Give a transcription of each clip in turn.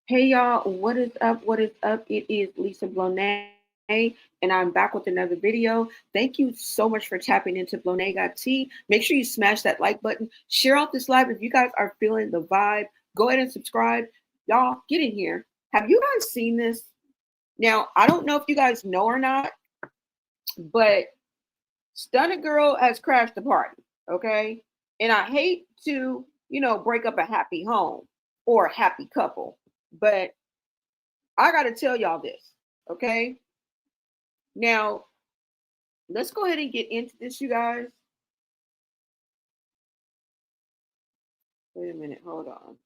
Hey y'all, what is up? What is up? It is Lisa Blonay, and I'm back with another video. Thank you so much for tapping into Blonay Got Tea. Make sure you smash that like button. Share out this live if you guys are feeling the vibe. Go ahead and subscribe. Y'all, get in here. Have you guys seen this? Now, I don't know if you guys know or not, but Stunnagirl has crashed the party, okay? And I hate to, break up a happy home or a happy couple, but I got to tell y'all this, okay? Now, let's go ahead and get into this, you guys. Wait a minute, hold on.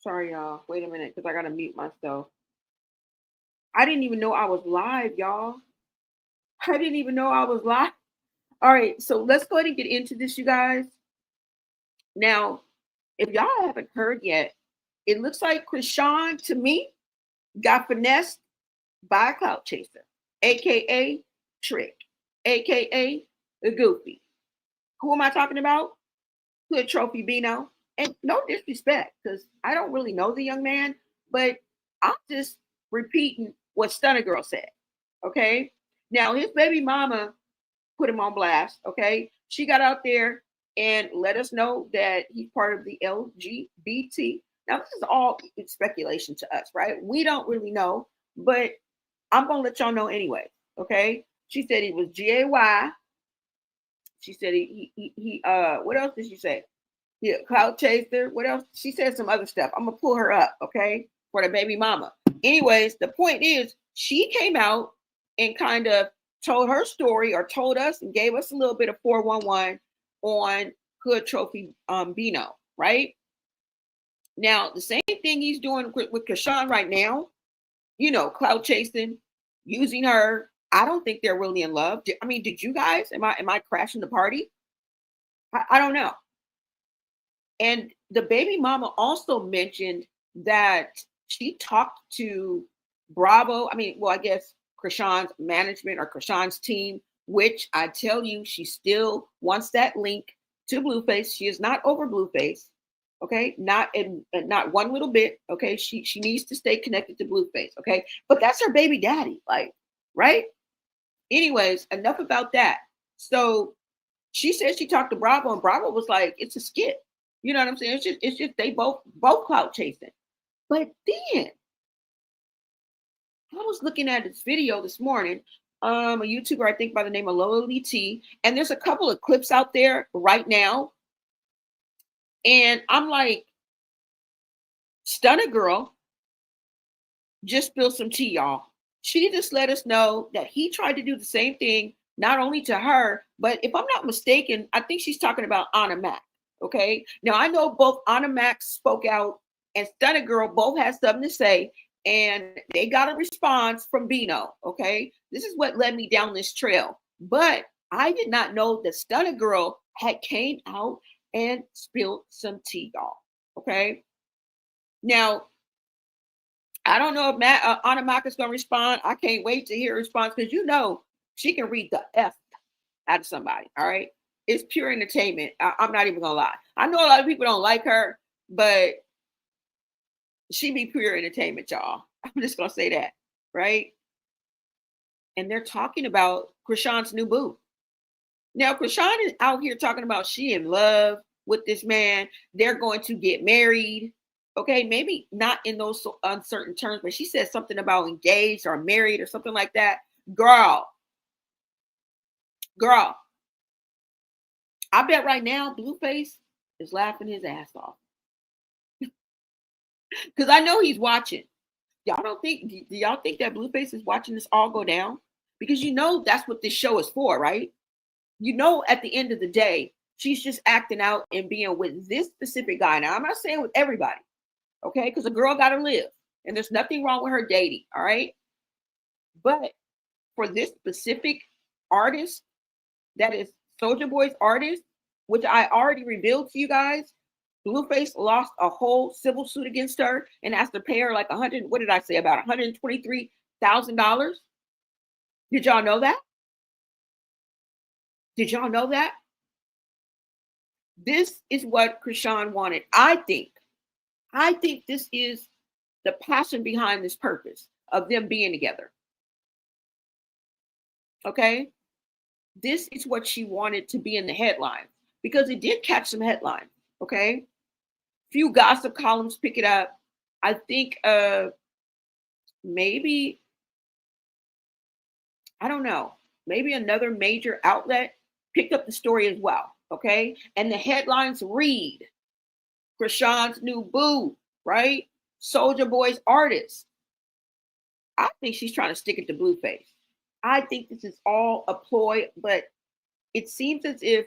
Sorry, y'all. Wait a minute, because I got to mute myself. I didn't even know I was live, y'all. I didn't even know I was live. All right, so let's go ahead and get into this, you guys. Now, if y'all haven't heard yet, it looks like Chrisean, to me, got finessed by a clout chaser, aka Trick, aka the Goofy. Who am I talking about? Hood Trophy Bino. And no disrespect, because I don't really know the young man, but I'm just repeating what Stunnagirl said. Okay. Now his baby mama put him on blast. Okay. She got out there and let us know that he's part of the LGBT. Now, this is all speculation to us, right? We don't really know, but I'm gonna let y'all know anyway. Okay. She said he was GAY. She said what else did she say? Yeah, clout chaser. What else? She said some other stuff. I'm gonna pull her up, okay, for the baby mama. Anyways, the point is, she came out and kind of told her story or told us and gave us a little bit of 411 on Hood Trophy Bino, right? Now, the same thing he's doing with Chrisean right now, clout chasing, using her. I don't think they're really in love. I mean, did you guys? Am I crashing the party? I don't know. And the baby mama also mentioned that she talked to Bravo. I mean, well, I guess Chrisean's management or Chrisean's team, which I tell you, she still wants that link to Blueface. She is not over Blueface. Okay, not in not one little bit. Okay, she needs to stay connected to Blueface. Okay, but that's her baby daddy, like, right? Anyways, enough about that. So she said she talked to Bravo, and Bravo was like, "It's a skit." You know what I'm saying? It's just they both clout chasing. But then I was looking at this video this morning, a YouTuber I think by the name of Lola Lee T, and there's a couple of clips out there right now, and I'm like, Stunnagirl just spilled some tea, y'all. She just let us know that he tried to do the same thing, not only to her, but if I'm not mistaken, I think she's talking about Anna Mac. Okay. Now I know both Anna Mac spoke out and Stunnagirl both had something to say, and they got a response from Bino. Okay. This is what led me down this trail. But I did not know that Stunnagirl had came out and spilled some tea, y'all. Okay. Now I don't know if Anna Mac is going to respond. I can't wait to hear a response because she can read the F out of somebody. All right. It's pure entertainment. I'm not even going to lie. I know a lot of people don't like her, but she be pure entertainment, y'all. I'm just going to say that. Right. And they're talking about Chrisean's new boo. Now, Chrisean is out here talking about she in love with this man. They're going to get married. Okay, maybe not in those uncertain terms, but she said something about engaged or married or something like that. Girl, I bet right now Blueface is laughing his ass off because I know he's watching. Y'all don't think? Do y'all think that Blueface is watching this all go down? Because that's what this show is for, right? At the end of the day, she's just acting out and being with this specific guy. Now, I'm not saying with everybody, okay? Because a girl got to live, and there's nothing wrong with her dating, all right? But for this specific artist, that is Soulja Boy's artist, which I already revealed to you guys, Blueface lost a whole civil suit against her and has to pay her like 100. What did I say about $123,000? Did y'all know that? Did y'all know that? This is what Chrisean wanted. I think this is the passion behind this purpose of them being together. Okay? This is what she wanted to be in the headlines because it did catch some headlines. Okay? Few gossip columns pick it up. I think maybe, I don't know, maybe another major outlet picked up the story as well. Okay? And the headlines read Chrisean's new boo, right? Soulja Boy's artist. I think she's trying to stick it to Blueface. I think this is all a ploy, but it seems as if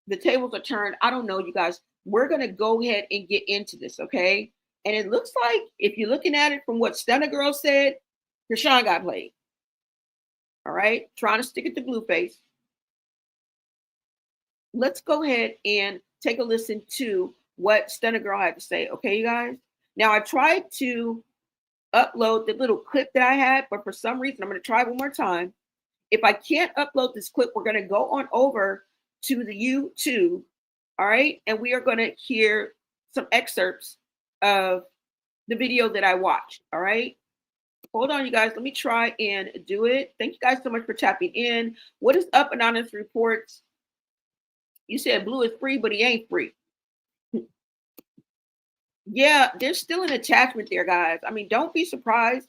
the tables are turned. I don't know, you guys. We're going to go ahead and get into this, okay? And it looks like, if you're looking at it from what Stunnagirl said, Chrisean got played. All right? Trying to stick it to Blueface. Let's go ahead and take a listen to what Stunnagirl had to say, okay, you guys? Now, I tried to upload the little clip that I had, but for some reason, I'm going to try one more time. If I can't upload this clip, we're going to go on over to the YouTube, all right? And we are going to hear some excerpts of the video that I watched, all right? Hold on, you guys. Let me try and do it. Thank you guys so much for tapping in. What is up, Anonymous Reports? You said Blue is free, but he ain't free. Yeah, there's still an attachment there, guys. I mean, don't be surprised.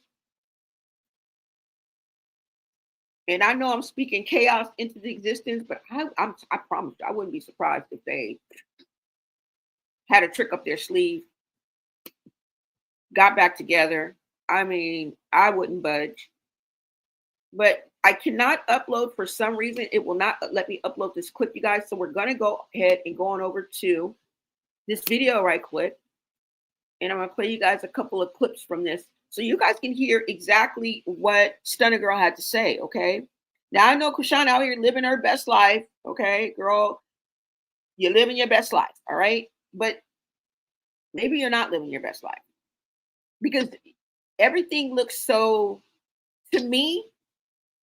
And I know I'm speaking chaos into the existence, but I promise you, I wouldn't be surprised if they had a trick up their sleeve, got back together. I mean, I wouldn't budge. But I cannot upload for some reason. It will not let me upload this clip, you guys. So we're going to go ahead and go on over to this video right quick. And I'm going to play you guys a couple of clips from this so you guys can hear exactly what Stunnagirl had to say, okay? Now, I know Chrisean out here living her best life, okay? Girl, you're living your best life, all right? But maybe you're not living your best life because everything looks so, to me,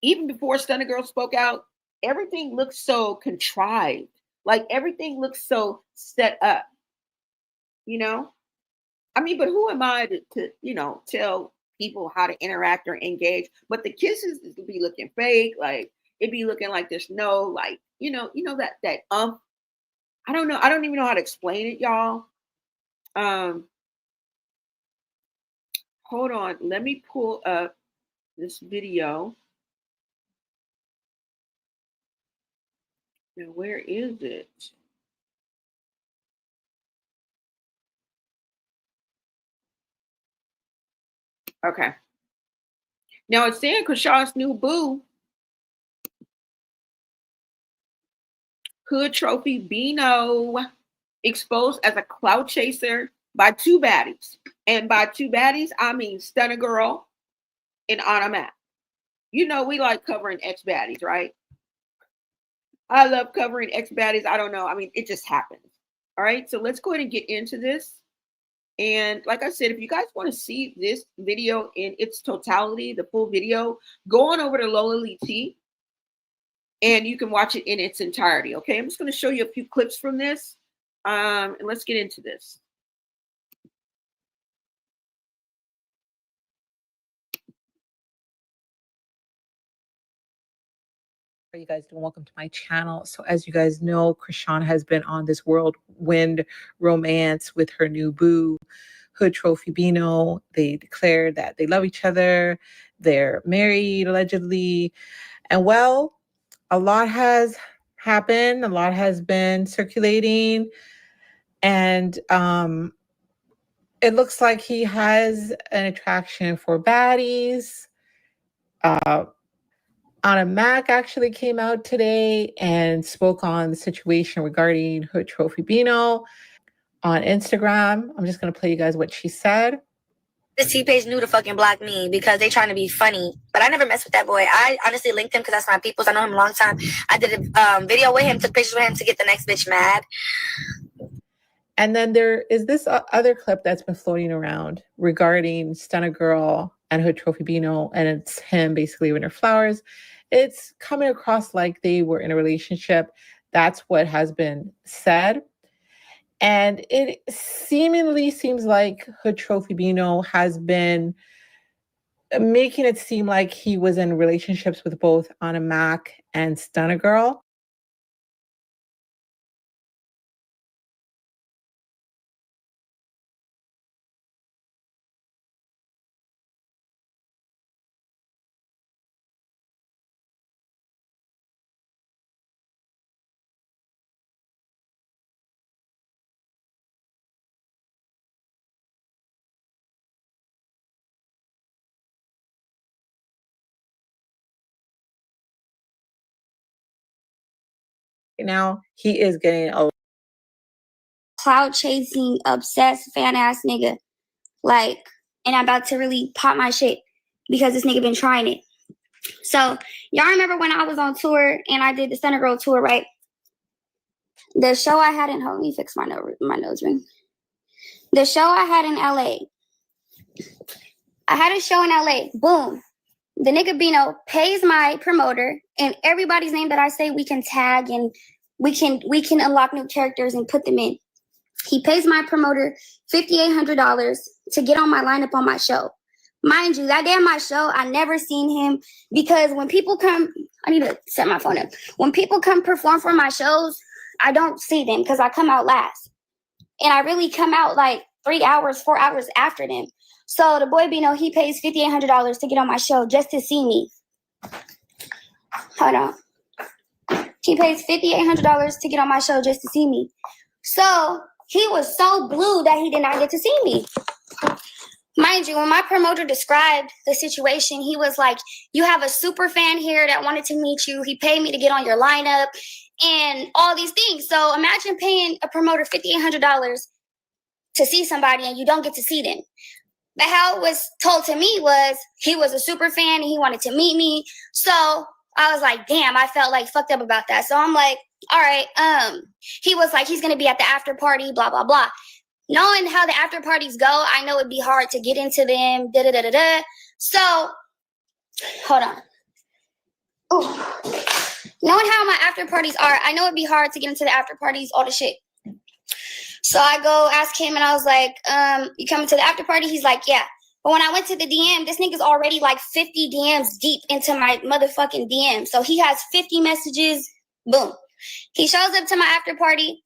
even before Stunnagirl spoke out, everything looks so contrived. Like everything looks so set up, you know? I mean, but who am I to tell people how to interact or engage? But the kisses be looking fake, like it be looking like there's no, like, that I don't know. I don't even know how to explain it, y'all. Hold on. Let me pull up this video. Now, where is it? Okay. Now it's saying Chrisean's new boo, Hood Trophy Bino, exposed as a clout chaser by two baddies. And by two baddies, I mean Stunnagirl and Anna Mac. You know, we like covering ex-baddies, right? I love covering ex-baddies. I don't know. I mean, it just happens. All right. So let's go ahead and get into this. And like I said, if you guys want to see this video in its totality, the full video, go on over to Lola Lee T and you can watch it in its entirety. Okay. I'm just going to show you a few clips from this. And let's get into this. How you guys doing? Welcome to my channel. So as you guys know, Chrisean has been on this whirlwind romance with her new boo, Hood Trophy Bino. They declared that they love each other. They're married allegedly. And well, a lot has happened. A lot has been circulating. And it looks like he has an attraction for baddies. Anna Mac actually came out today and spoke on the situation regarding Hood Trophy Bino on Instagram. I'm just going to play you guys what she said. This T-Page knew to fucking block me because they trying to be funny. But I never messed with that boy. I honestly linked him because that's my people's. I know him a long time. I did a video with him, took pictures with him to get the next bitch mad. And then there is this other clip that's been floating around regarding Stunnagirl and Hood Trophy Bino. And it's him basically giving her flowers. it's coming across like they were in a relationship. That's what has been said. And it seemingly seems like Hood Trophy Bino has been making it seem like he was in relationships with both Anna Mac and Stunnagirl. Now he is getting a clout chasing, obsessed, fan ass nigga. Like, and I'm about to really pop my shit because this nigga been trying it. So y'all remember when I was on tour and I did the Stunnagirl tour, right? The show I had in hold, let me fix my nose ring. The show I had in LA. I had a show in LA. Boom. The nigga Bino pays my promoter, and everybody's name that I say we can tag and we can unlock new characters and put them in. He pays my promoter $5,800 to get on my lineup on my show. Mind you, that day on my show, I never seen him because when people come, I need to set my phone up. When people come perform for my shows, I don't see them because I come out last. And I really come out like 3 hours, 4 hours after them. So the boy Bino, he pays $5,800 to get on my show just to see me. Hold on. He pays $5,800 to get on my show just to see me. So he was so blue that he did not get to see me. Mind you, when my promoter described the situation, he was like, you have a super fan here that wanted to meet you. He paid me to get on your lineup and all these things. So imagine paying a promoter $5,800 to see somebody and you don't get to see them. But how it was told to me was he was a super fan and he wanted to meet me. So I was like, damn, I felt like fucked up about that. So I'm like, all right, he was like, he's going to be at the after party, blah, blah, blah. Knowing how the after parties go, I know it'd be hard to get into them, da-da-da-da-da. So, hold on. Ooh. Knowing how my after parties are, I know it'd be hard to get into the after parties, all the shit. So I go ask him and I was like, you coming to the after party? He's like, yeah. But when I went to the DM, this nigga's already like 50 DMs deep into my motherfucking DM. So he has 50 messages. Boom. He shows up to my after party.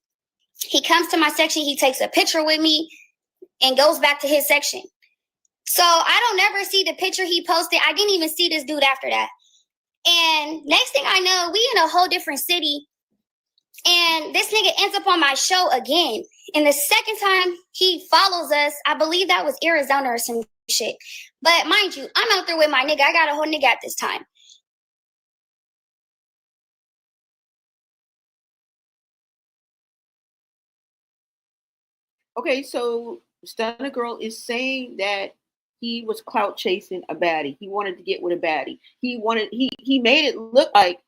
He comes to my section. He takes a picture with me and goes back to his section. So I don't never see the picture he posted. I didn't even see this dude after that. And next thing I know, we in a whole different city. And this nigga ends up on my show again. And the second time he follows us, I believe that was Arizona or some shit. But mind you, I'm out there with my nigga. I got a whole nigga at this time. Okay, so Stunnagirl is saying that he was clout chasing a baddie. He wanted to get with a baddie. He made it look like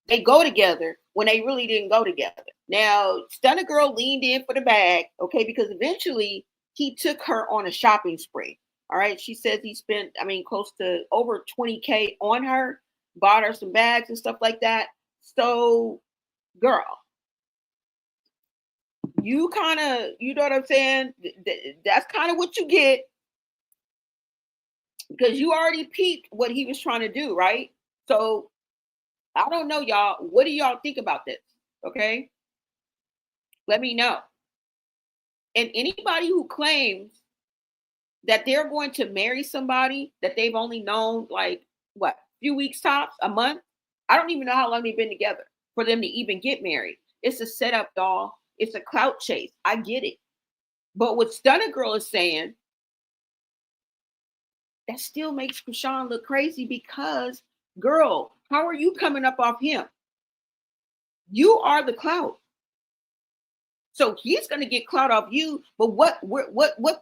they go together when they really didn't go together. Now, Stunnagirl leaned in for the bag, okay, because eventually he took her on a shopping spree. All right. She says he spent, close to over 20K on her, bought her some bags and stuff like that. So, girl, you kind of, you know what I'm saying? That's kind of what you get because you already peeped what he was trying to do, right? So, I don't know, y'all. What do y'all think about this? Okay. Let me know. And anybody who claims that they're going to marry somebody that they've only known like what, a few weeks tops, a month. I don't even know how long they've been together for them to even get married. It's a setup, y'all. It's a clout chase. I get it. But what Stunnagirl is saying, that still makes Chrisean look crazy because, girl, how are you coming up off him? You are the clout. So he's going to get clout off you, but what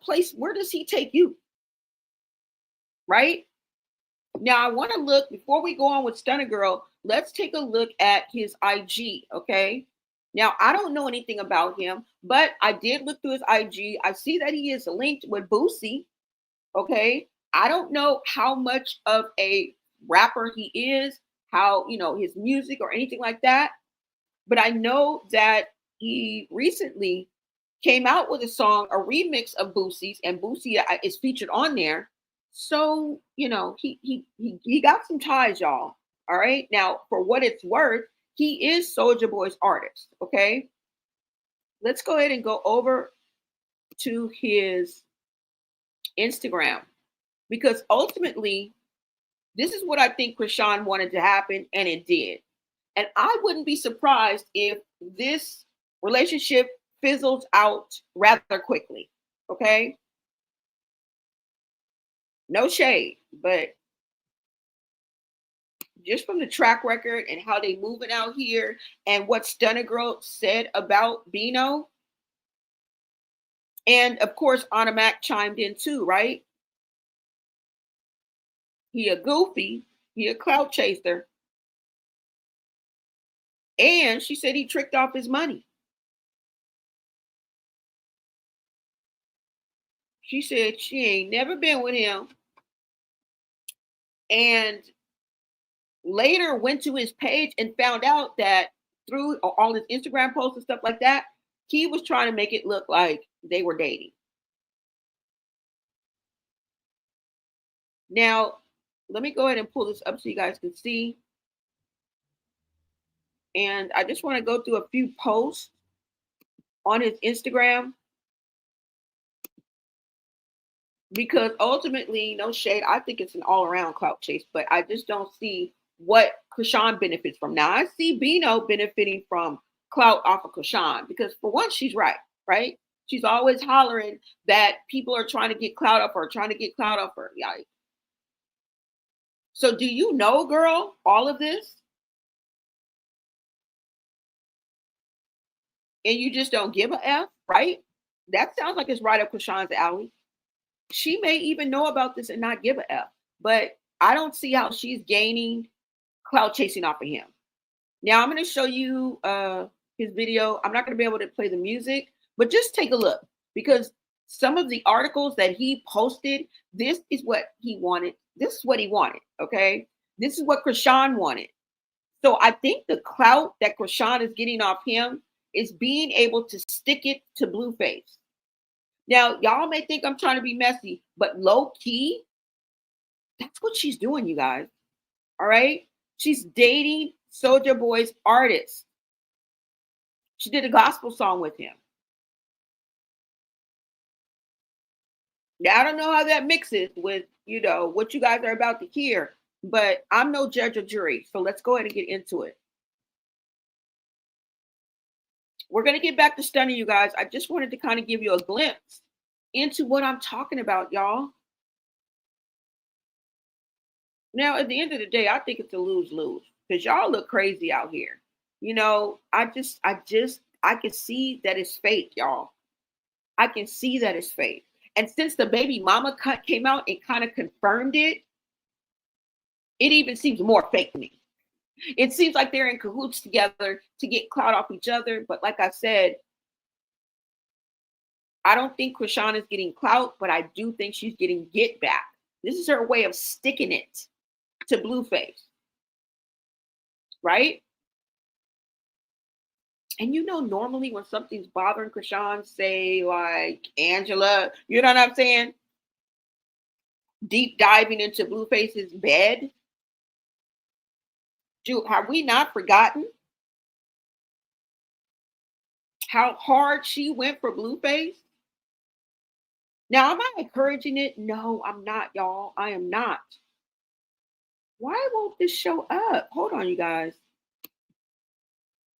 place, where does he take you? Right? Now, I want to look, before we go on with Stunnagirl, let's take a look at his IG, okay? Now, I don't know anything about him, but I did look through his IG. I see that he is linked with Boosie, okay? I don't know how much of a rapper he is, how, you know, his music or anything like that. But I know that he recently came out with a song, a remix of Boosie's, and Boosie is featured on there. So, you know, he got some ties, y'all. All right. Now, for what it's worth, he is Soulja Boy's artist. Okay. Let's go ahead and go over to his Instagram, because ultimately, this is what I think Chrisean wanted to happen, and it did. And I wouldn't be surprised if this relationship fizzles out rather quickly. Okay. No shade, but just from the track record and how they moving out here and what Stunnagirl said about Bino. And of course, Anna Mac chimed in too, right? He a goofy, he a clout chaser. And she said he tricked off his money. She said she ain't never been with him. And later went to his page and found out that through all his Instagram posts and stuff like that, he was trying to make it look like they were dating. Now, let me go ahead and pull this up so you guys can see. And I just want to go through a few posts on his Instagram, because ultimately, no shade, I think it's an all-around clout chase, but I just don't see what Chrisean benefits from. Now, I see Bino benefiting from clout off of Chrisean, because for once, she's right? She's always hollering that people are trying to get clout off her, trying to get clout off her. Yeah. So do you know, girl, all of this? And you just don't give a F, right? That sounds like it's right up Chrisean's alley. She may even know about this and not give a F, but I don't see how she's gaining clout chasing off of him. Now I'm going to show you his video. I'm not going to be able to play the music, but just take a look, because some of the articles that he posted, this is what he wanted. This is what he wanted. Okay. This is what Chrisean wanted. So I think the clout that Chrisean is getting off him is being able to stick it to Blueface. Now, y'all may think I'm trying to be messy, but low key, that's what she's doing, you guys. All right. She's dating Soulja Boy's artist. She did a gospel song with him. Now, I don't know how that mixes with, you know, what you guys are about to hear, but I'm no judge or jury. So let's go ahead and get into it. We're going to get back to Stunning, you guys. I just wanted to kind of give you a glimpse into what I'm talking about, y'all. Now, at the end of the day, I think it's a lose-lose, because y'all look crazy out here. You know, I can see that it's fake, y'all. I can see that it's fake. And since the baby mama cut came out and kind of confirmed it, it even seems more fake to me. It seems like they're in cahoots together to get clout off each other. But like I said, I don't think Chrisean is getting clout, but I do think she's getting get back. This is her way of sticking it to Blueface. Right? And you know, normally when something's bothering Chrisean, say like Angela, you know what I'm saying? Deep diving into Blueface's bed. Have we not forgotten how hard she went for Blueface? Now, am I encouraging it? No, I'm not, y'all. I am not. Why won't this show up? Hold on, you guys.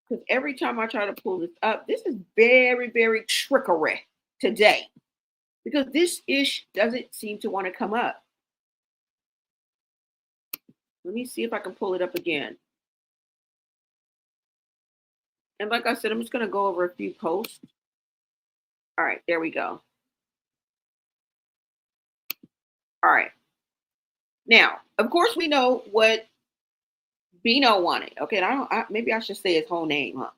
Because every time I try to pull this up, this is very, very trickery today. Because this ish doesn't seem to want to come up. Let me see if I can pull it up again. And like I said, I'm just going to go over a few posts. All right, there we go. All right. Now, of course, we know what Bino wanted. Okay, maybe I should say his whole name, huh?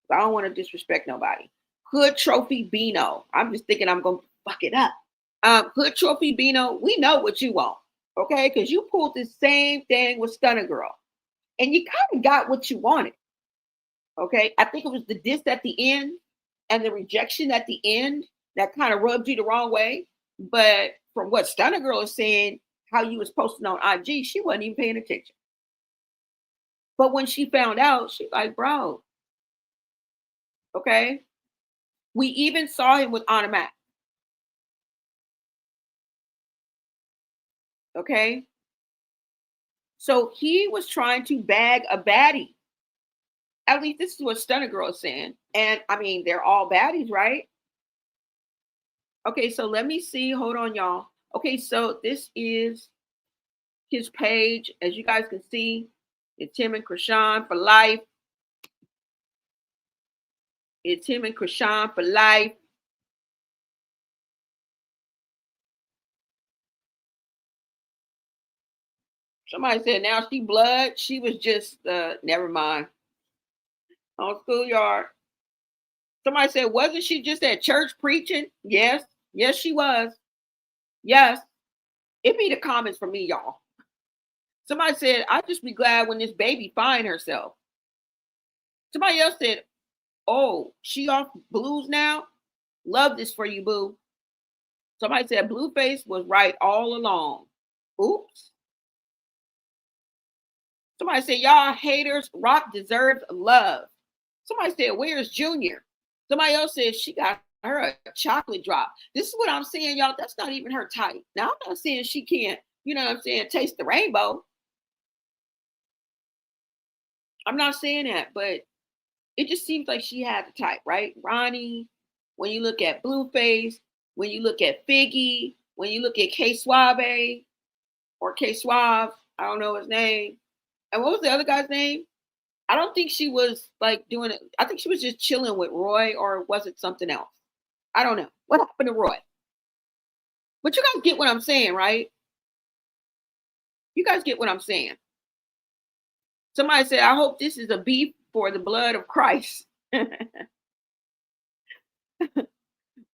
I don't want to disrespect nobody. Hood Trophy Bino. I'm just thinking I'm going to fuck it up. Hood Trophy Bino, we know what you want. Okay, because you pulled the same thing with Stunnagirl. and you kind of got what you wanted. Okay, I think it was the diss at the end and the rejection at the end that kind of rubbed you the wrong way. But from what Stunnagirl is saying, how you was posting on IG, she wasn't even paying attention. But when she found out, she's like, bro, okay. We even saw him with Anna Mac. Okay. So he was trying to bag a baddie. At least this is what Stunnagirl is saying. And I mean, they're all baddies, right? Okay, so let me see. Hold on, y'all. Okay, so this is his page. As you guys can see, it's him and Chrisean for life. It's him and Chrisean for life. Somebody said now she blood. She was just, never mind. On Schoolyard. Somebody said, wasn't she just at church preaching? Yes. Yes, she was. Yes. It be the comments from me, y'all. Somebody said, I'd just be glad when this baby find herself. Somebody else said, oh, she off blues now? Love this for you, boo. Somebody said Blueface was right all along. Oops. Somebody said, y'all haters, Rock deserves love. Somebody said, where's Junior? Somebody else said she got her a chocolate drop. This is what I'm saying, y'all. That's not even her type. Now, I'm not saying she can't, you know what I'm saying, taste the rainbow. I'm not saying that, but it just seems like she had the type, right? Ronnie, when you look at Blueface, when you look at Figgy, when you look at K Suave or K Suave, I don't know his name. And what was the other guy's name? I don't think she was like doing it. I think she was just chilling with Roy, or was it something else? I don't know. What happened to Roy? But you guys get what I'm saying, right? You guys get what I'm saying. Somebody said, I hope this is a beef for the blood of Christ.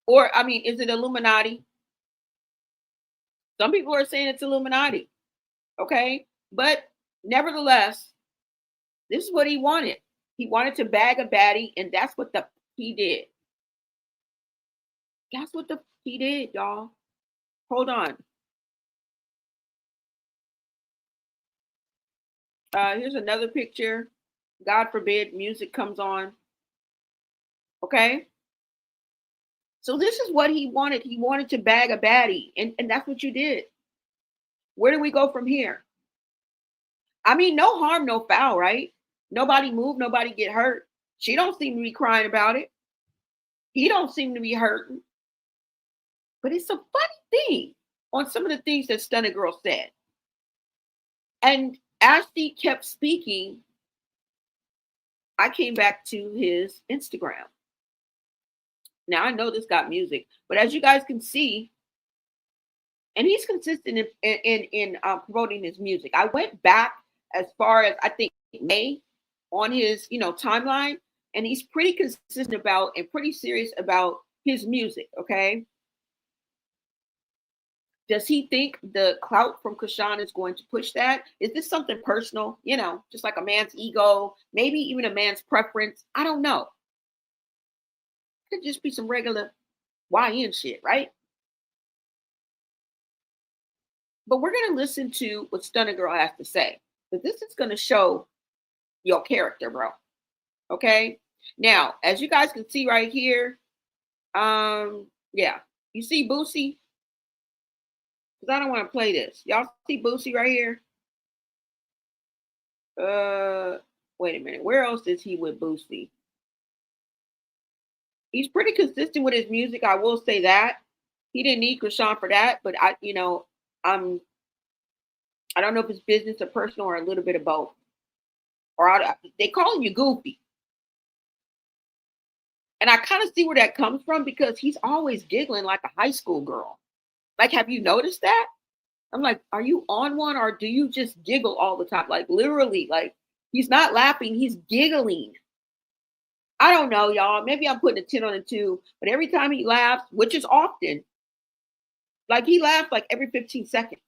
Or, I mean, is it Illuminati? Some people are saying it's Illuminati. Okay. But nevertheless, this is what he wanted. He wanted to bag a baddie, and that's what he did. That's what he did, y'all. Hold on. Here's another picture. God forbid music comes on. Okay. So this is what he wanted. He wanted to bag a baddie, and that's what you did. Where do we go from here? I mean, no harm, no foul, right? Nobody moved, nobody get hurt. She don't seem to be crying about it. He don't seem to be hurting. But it's a funny thing on some of the things that Stunnagirl said. And as she kept speaking, I came back to his Instagram. Now, I know this got music, but as you guys can see, and he's consistent in promoting his music. I went back as far as, I think, May on his, timeline, and he's pretty consistent about and pretty serious about his music, okay? Does he think the clout from Chrisean is going to push that? Is this something personal? Just like a man's ego, maybe even a man's preference. I don't know. It could just be some regular YN shit, right? But we're going to listen to what Stunnagirl has to say. But this is going to show your character, bro. Okay? Now, as you guys can see right here, yeah. You see Boosie? Because I don't want to play this. Y'all see Boosie right here? Wait a minute. Where else is he with Boosie? He's pretty consistent with his music. I will say that. He didn't need Chrisean for that, but I don't know if it's business or personal or a little bit of both. Or they calling you goofy. And I kind of see where that comes from because he's always giggling like a high school girl. Like, have you noticed that? I'm like, are you on one or do you just giggle all the time? Like, literally, like, he's not laughing, he's giggling. I don't know, y'all. Maybe I'm putting a 10 on a 2, but every time he laughs, which is often, like, he laughs like every 15 seconds.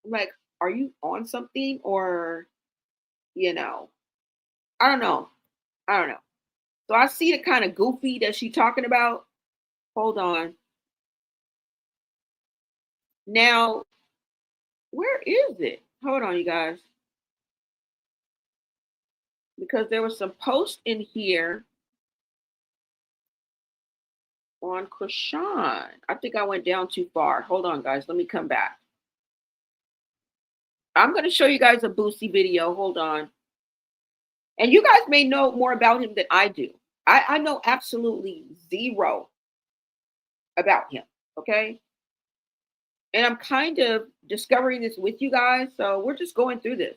I'm like, are you on something or you know, I don't know. I don't know. So I see the kind of goofy that she's talking about. Hold on. Now, where is it? Hold on, you guys. Because there was some post in here on Chrisean. I think I went down too far. Hold on, guys. Let me come back. I'm going to show you guys a Boosie video. Hold on. And you guys may know more about him than I do. I know absolutely zero about him. Okay. And I'm kind of discovering this with you guys. So we're just going through this.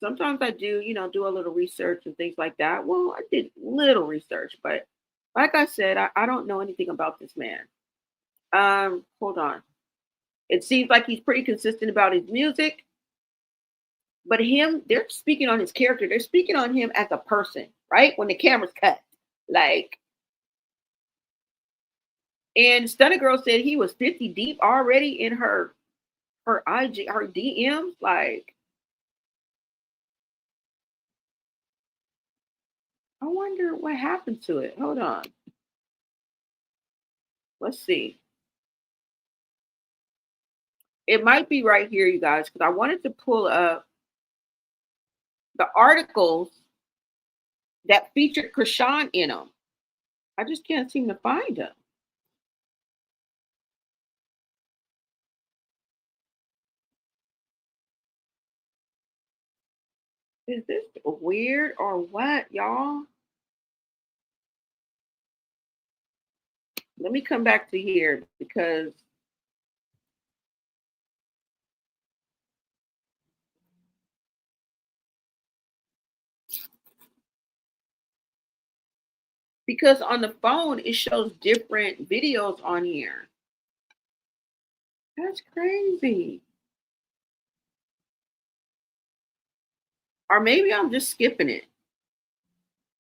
Sometimes I do, do a little research and things like that. Well, I did little research, but like I said, I don't know anything about this man. Hold on. It seems like he's pretty consistent about his music, but they're speaking on his character. They're speaking on him as a person, right? When the camera's cut, like. And Stunnagirl said he was 50 deep already in her IG, her DMs, like. I wonder what happened to it. Hold on. Let's see. It might be right here, you guys, because I wanted to pull up the articles that featured Chrisean in them. I just can't seem to find them. Is this weird or what, y'all? Let me come back to here because on the phone it shows different videos on here. That's crazy. Or maybe I'm just skipping it.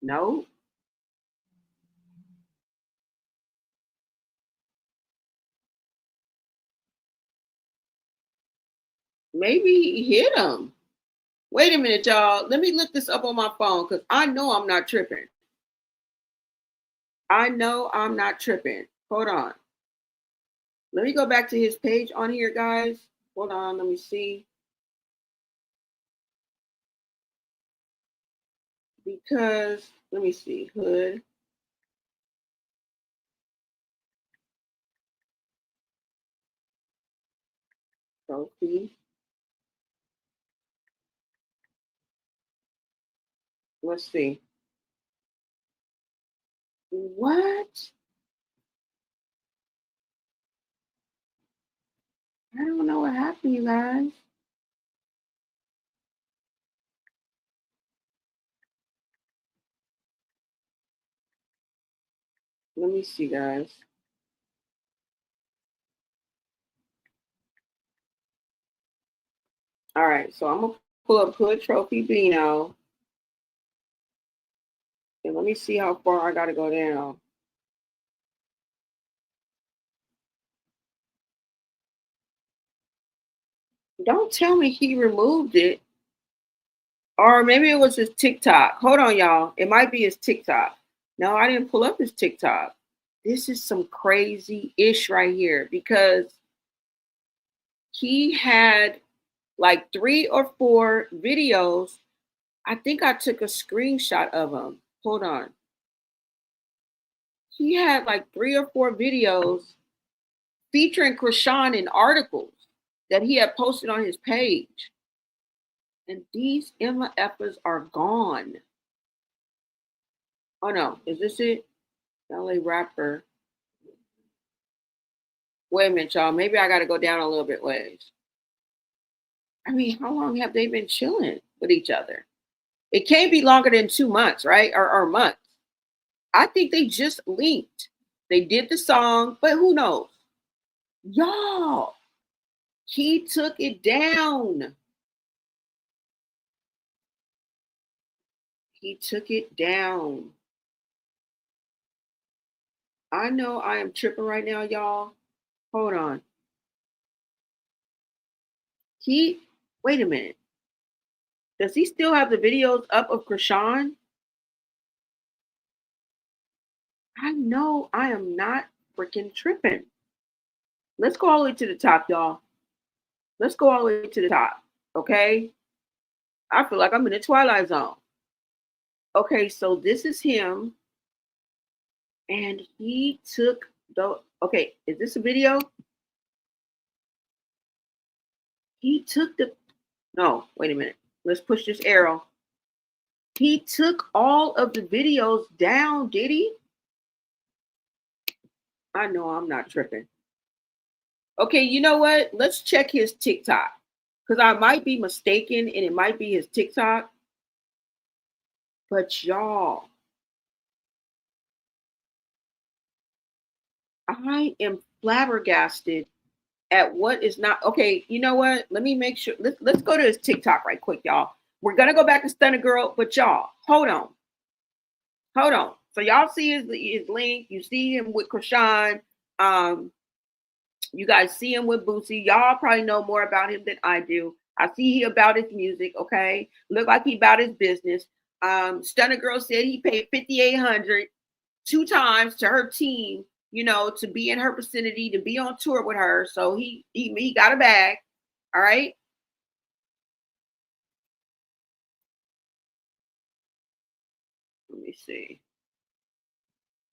No. Maybe he hit him. Wait a minute, y'all. Let me look this up on my phone because I know I'm not tripping. I know I'm not tripping. Hold on. Let me go back to his page on here, guys. Hold on. Let me see. Because, let me see. Hood. Trophy. Let's see. What? I don't know what happened, you guys. Let me see, guys. All right, so I'm going to pull up Hood Trophy Bino. And let me see how far I got to go down. Don't tell me he removed it. Or maybe it was his TikTok. Hold on, y'all. It might be his TikTok. No, I didn't pull up his TikTok. This is some crazy ish right here because he had like 3 or 4 videos. I think I took a screenshot of them. Hold on. He had like 3 or 4 videos featuring Chrisean in articles that he had posted on his page. And these MFers are gone. Oh no, is this it? LA rapper. Wait a minute, y'all. Maybe I got to go down a little bit ways. I mean, how long have they been chilling with each other? It can't be longer than 2 months, right? Or months. I think they just linked. They did the song, but who knows? Y'all, he took it down. He took it down. I know I am tripping right now, y'all. Hold on. Wait a minute. Does he still have the videos up of Chrisean? I know I am not freaking tripping. Let's go all the way to the top, y'all. Let's go all the way to the top. Okay. I feel like I'm in the Twilight Zone. Okay, so this is him. And he took the, okay, is this a video? He took the, no, wait a minute. Let's push this arrow. He took all of the videos down, did he? I know I'm not tripping. Okay, you know what? Let's check his TikTok. Because I might be mistaken and it might be his TikTok. But y'all, I am flabbergasted at what is not okay. You know what? Let me make sure. Let's go to his TikTok right quick, y'all. We're gonna go back to Stunnagirl, but y'all, hold on. So y'all see his link. You see him with Chrisean. You guys see him with Boosie. Y'all probably know more about him than I do. I see he about his music. Okay, look like he about his business. Stunnagirl said he paid $5,800 2 times to her team, you know, to be in her vicinity, to be on tour with her. So he got a bag. All right. Let me see.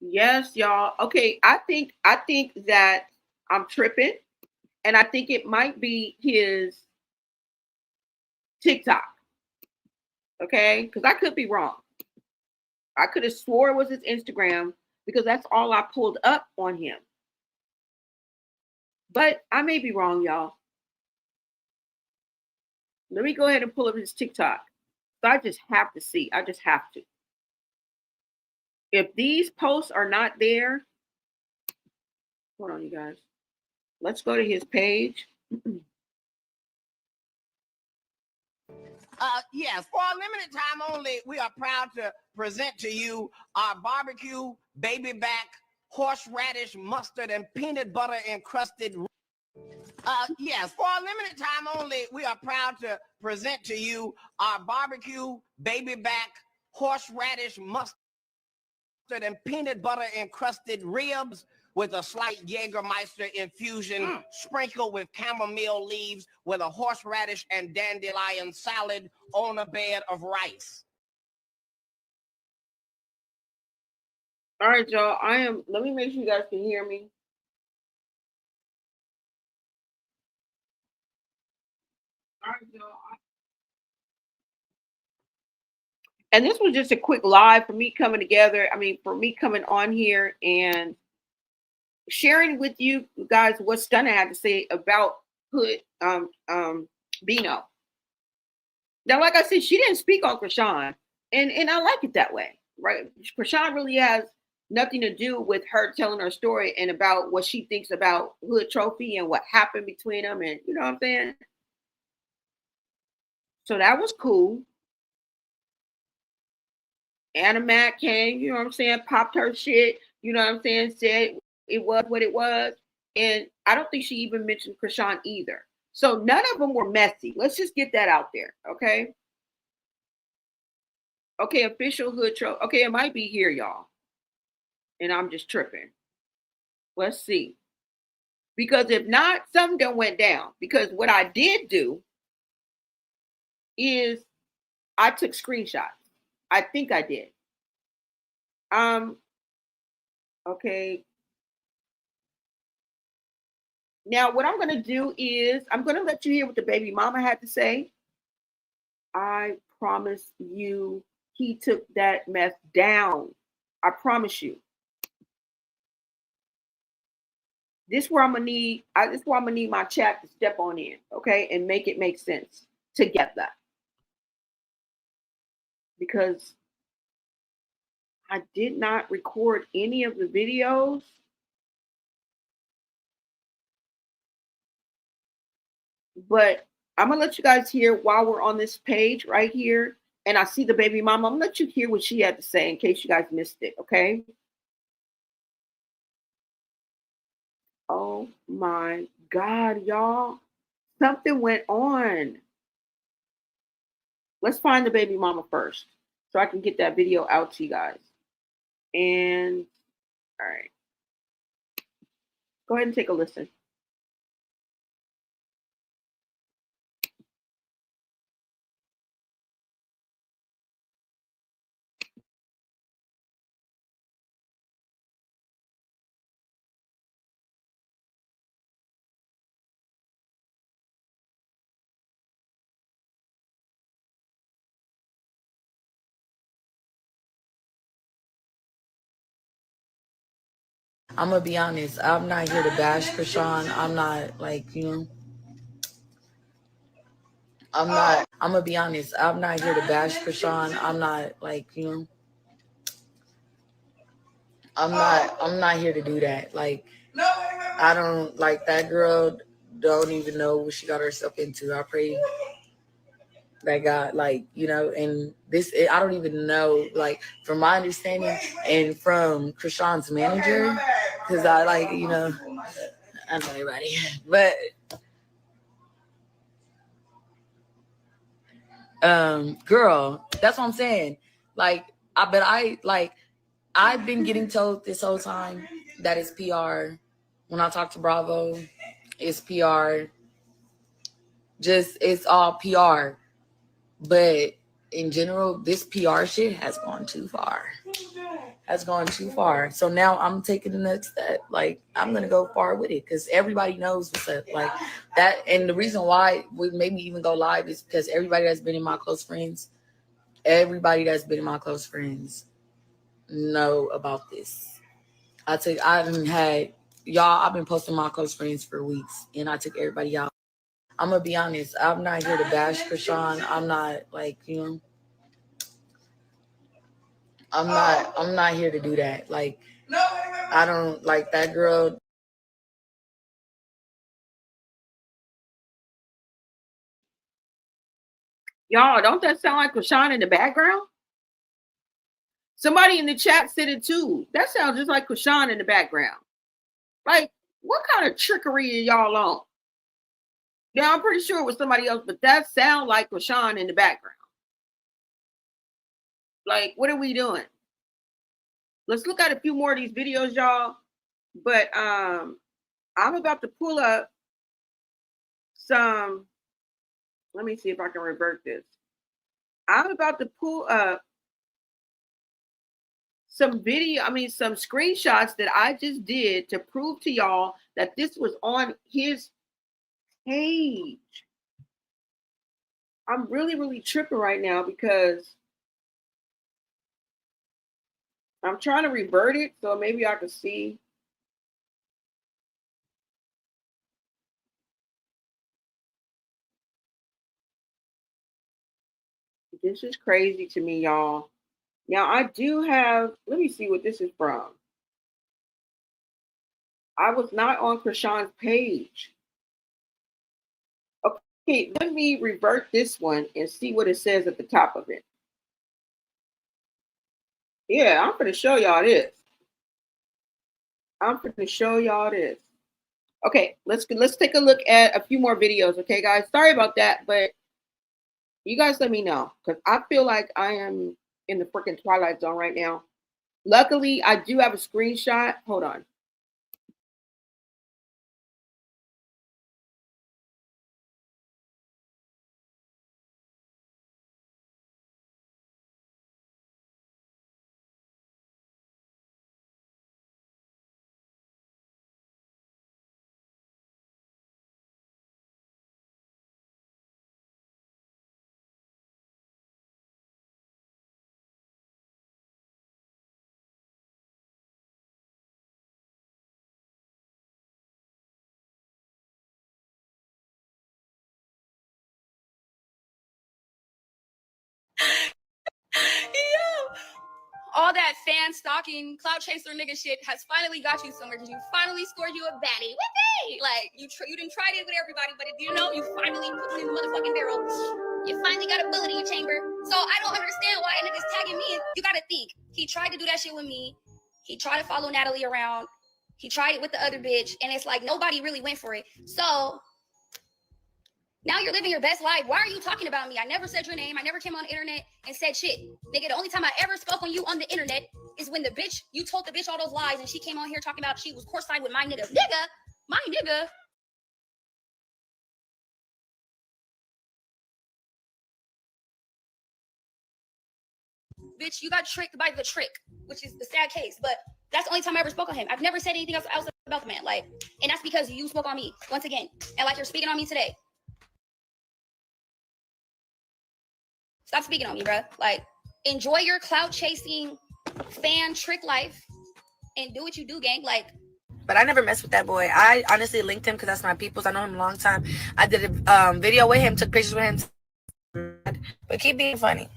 Yes, y'all. Okay, I think that I'm tripping, and I think it might be his TikTok. Okay, because I could be wrong. I could have swore it was his Instagram because that's all I pulled up on him. But I may be wrong, y'all. Let me go ahead and pull up his TikTok. So I just have to see. I just have to. If these posts are not there, hold on, you guys. Let's go to his page. Yes, for a limited time only, we are proud to present to you our barbecue, baby back, horseradish, mustard, and peanut butter encrusted. Yes, for a limited time only, we are proud to present to you our barbecue, baby back, horseradish, mustard, and peanut butter encrusted ribs with a slight Jägermeister infusion, sprinkled with chamomile leaves, with a horseradish and dandelion salad on a bed of rice. All right, y'all. Let me make sure you guys can hear me. All right, y'all. And this was just a quick live for me coming together. I mean, for me coming on here and sharing with you guys what Stunna had to say about Hood Bino. Now, like I said, she didn't speak on Chrisean, and I like it that way, right? Chrisean really has nothing to do with her telling her story and about what she thinks about Hood Trophy and what happened between them, and you know what I'm saying. So that was cool. Anna Mac came, you know what I'm saying, popped her shit, you know what I'm saying, said it was what it was. And I don't think she even mentioned Chrisean either. So none of them were messy. Let's just get that out there, okay? Okay, official Hood Trophy. Okay, it might be here, y'all. And I'm just tripping. Let's see. Because if not, something done went down. Because what I did do is I took screenshots. I think I did. Okay. Now, what I'm going to do is I'm going to let you hear what the baby mama had to say. I promise you, he took that mess down. I promise you. This is where I'm gonna need. This is where I'm gonna need my chat to step on in, okay, and make it make sense together. Because I did not record any of the videos. But I'm gonna let you guys hear while we're on this page right here, and I see the baby mama. I'm gonna let you hear what she had to say in case you guys missed it, okay? Oh my God, y'all. Something went on. Let's find the baby mama first so I can get that video out to you guys. And all right, go ahead and take a listen. I'm gonna be honest. I'm not here to bash Chrisean. I'm not like, you know. I'm gonna be honest. I'm not here to bash Chrisean. I'm not like, you know. I'm not here to do that. Like, I don't like that girl. Don't even know what she got herself into. I pray that God, like, you know, and this, I don't even know, like, from my understanding and from Chrisean's manager, because I, like, you know, I know everybody, but girl, that's what I'm saying. Like, I've been getting told this whole time that it's PR. When I talk to Bravo, it's PR. Just, it's all PR. But in general, this PR shit has gone too far. So now I'm taking the next step. Like, I'm going to go far with it because everybody knows what's up. Like, that. And the reason why we made me even go live is because everybody that's been in my close friends know about this. I've been posting my close friends for weeks, and I took everybody out. I'm gonna be honest. I'm not here to bash Chrisean. I'm not like, you know. I'm not here to do that. Like, I don't like that girl. Y'all, don't that sound like Chrisean in the background? Somebody in the chat said it too. That sounds just like Chrisean in the background. Like, what kind of trickery are y'all on? Yeah, I'm pretty sure it was somebody else, but that sounds like Chrisean in the background. Like, what are we doing? Let's look at a few more of these videos, y'all. But I'm about to pull up some. Let me see if I can revert this. I'm about to pull up some some screenshots that I just did to prove to y'all that this was on his page. I'm really, really tripping right now because I'm trying to revert it so maybe I can see. This is crazy to me, y'all. Now I do have, let me see what this is from. I was not on Chrisean's page. Okay, let me revert this one and see what it says at the top of it. Yeah, I'm going to show y'all this. Okay, let's take a look at a few more videos, okay, guys? Sorry about that, but you guys let me know because I feel like I am in the freaking Twilight Zone right now. Luckily, I do have a screenshot. Hold on. All that fan stalking, clout chaser nigga shit has finally got you somewhere because you finally scored you a baddie. Whippy! Like, you didn't try it with everybody, but you know, you finally put it in the motherfucking barrel. You finally got a bullet in your chamber. So I don't understand why niggas tagging me. You gotta think. He tried to do that shit with me. He tried to follow Natalie around. He tried it with the other bitch. And it's like, nobody really went for it. So Now you're living your best life. Why are you talking about me? I never said your name. I never came on the internet and said shit. Nigga, the only time I ever spoke on you on the internet is when the bitch, you told the bitch all those lies and she came on here talking about she was courtside with my nigga. Nigga, my nigga. Bitch, you got tricked by the trick, which is the sad case. But that's the only time I ever spoke on him. I've never said anything else about the man. Like, and that's because you spoke on me once again. And like you're speaking on me today. Stop speaking on me, bro. Like, enjoy your clout chasing fan trick life and do what you do, gang. Like, but I never messed with that boy. I honestly linked him because that's my people's. I know him a long time. I did a video with him, took pictures with him. But keep being funny.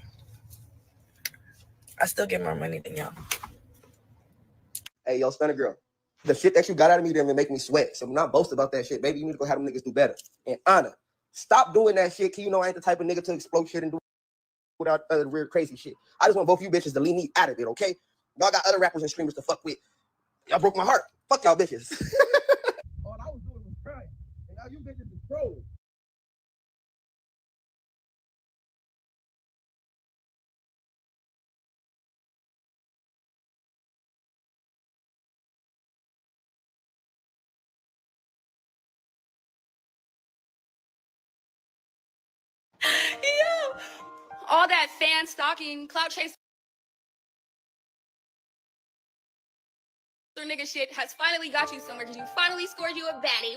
I still get more money than y'all. Hey, yo, Stunnagirl, the shit that you got out of me didn't even make me sweat. So I'm not boast about that shit. Baby, you need to go have them niggas do better. And Anna, stop doing that shit. Cause you know I ain't the type of nigga to explode shit and do without weird crazy shit. I just want both of you bitches to leave me out of it, okay? Y'all got other rappers and streamers to fuck with. Y'all broke my heart. Fuck y'all bitches. All I was doing was crying. And now you bitches is trolling. yo, all that fan stalking, clout chasing nigga shit has finally got you somewhere because you finally scored you a baddie.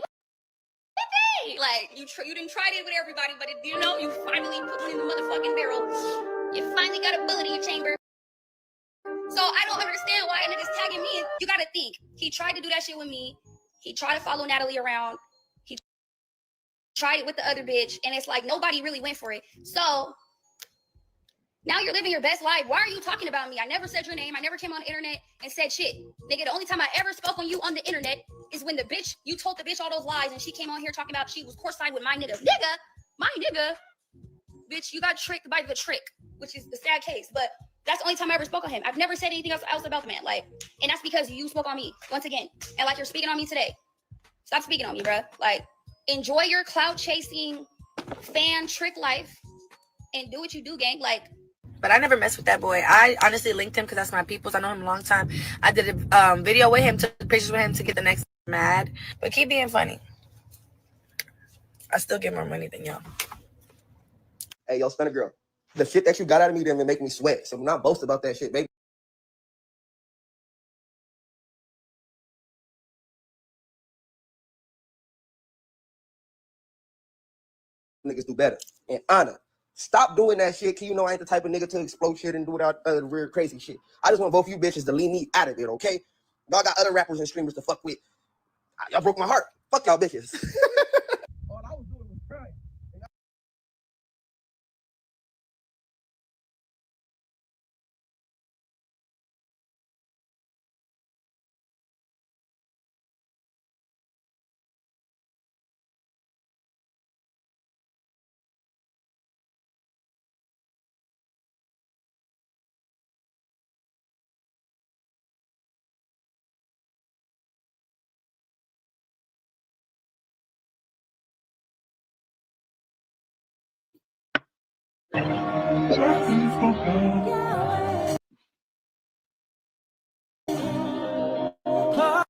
Like, you didn't try it with everybody, but you know, you finally put one in the motherfucking barrel. You finally got a bullet in your chamber. So I don't understand why niggas tagging me. You gotta think. He tried to do that shit with me. He tried to follow Natalie around. He tried it with the other bitch. And it's like, nobody really went for it. So now you're living your best life. Why are you talking about me? I never said your name. I never came on the internet and said shit. Nigga, the only time I ever spoke on you on the internet is when the bitch, you told the bitch all those lies and she came on here talking about she was courtside with my nigga. Nigga, my nigga. Bitch, you got tricked by the trick, which is the sad case. But that's the only time I ever spoke on him. I've never said anything else about the man. Like, and that's because you spoke on me once again. And like you're speaking on me today. Stop speaking on me, bro. Like, enjoy your clout chasing fan trick life and do what you do, gang. Like, but I never messed with that boy. I honestly linked him because that's my people's. I know him a long time. I did a video with him, took pictures with him to get the next mad. But keep being funny. I still get more money than y'all. Hey, yo, Stunnagirl, the shit that you got out of me didn't even make me sweat. So I'm not boast about that shit, baby. Niggas do better. And Anna, stop doing that shit. Cause you know I ain't the type of nigga to explode shit and do without weird crazy shit. I just want both of you bitches to leave me out of it, okay? Y'all got other rappers and streamers to fuck with. Y'all broke my heart. Fuck y'all bitches. All I was doing was crying.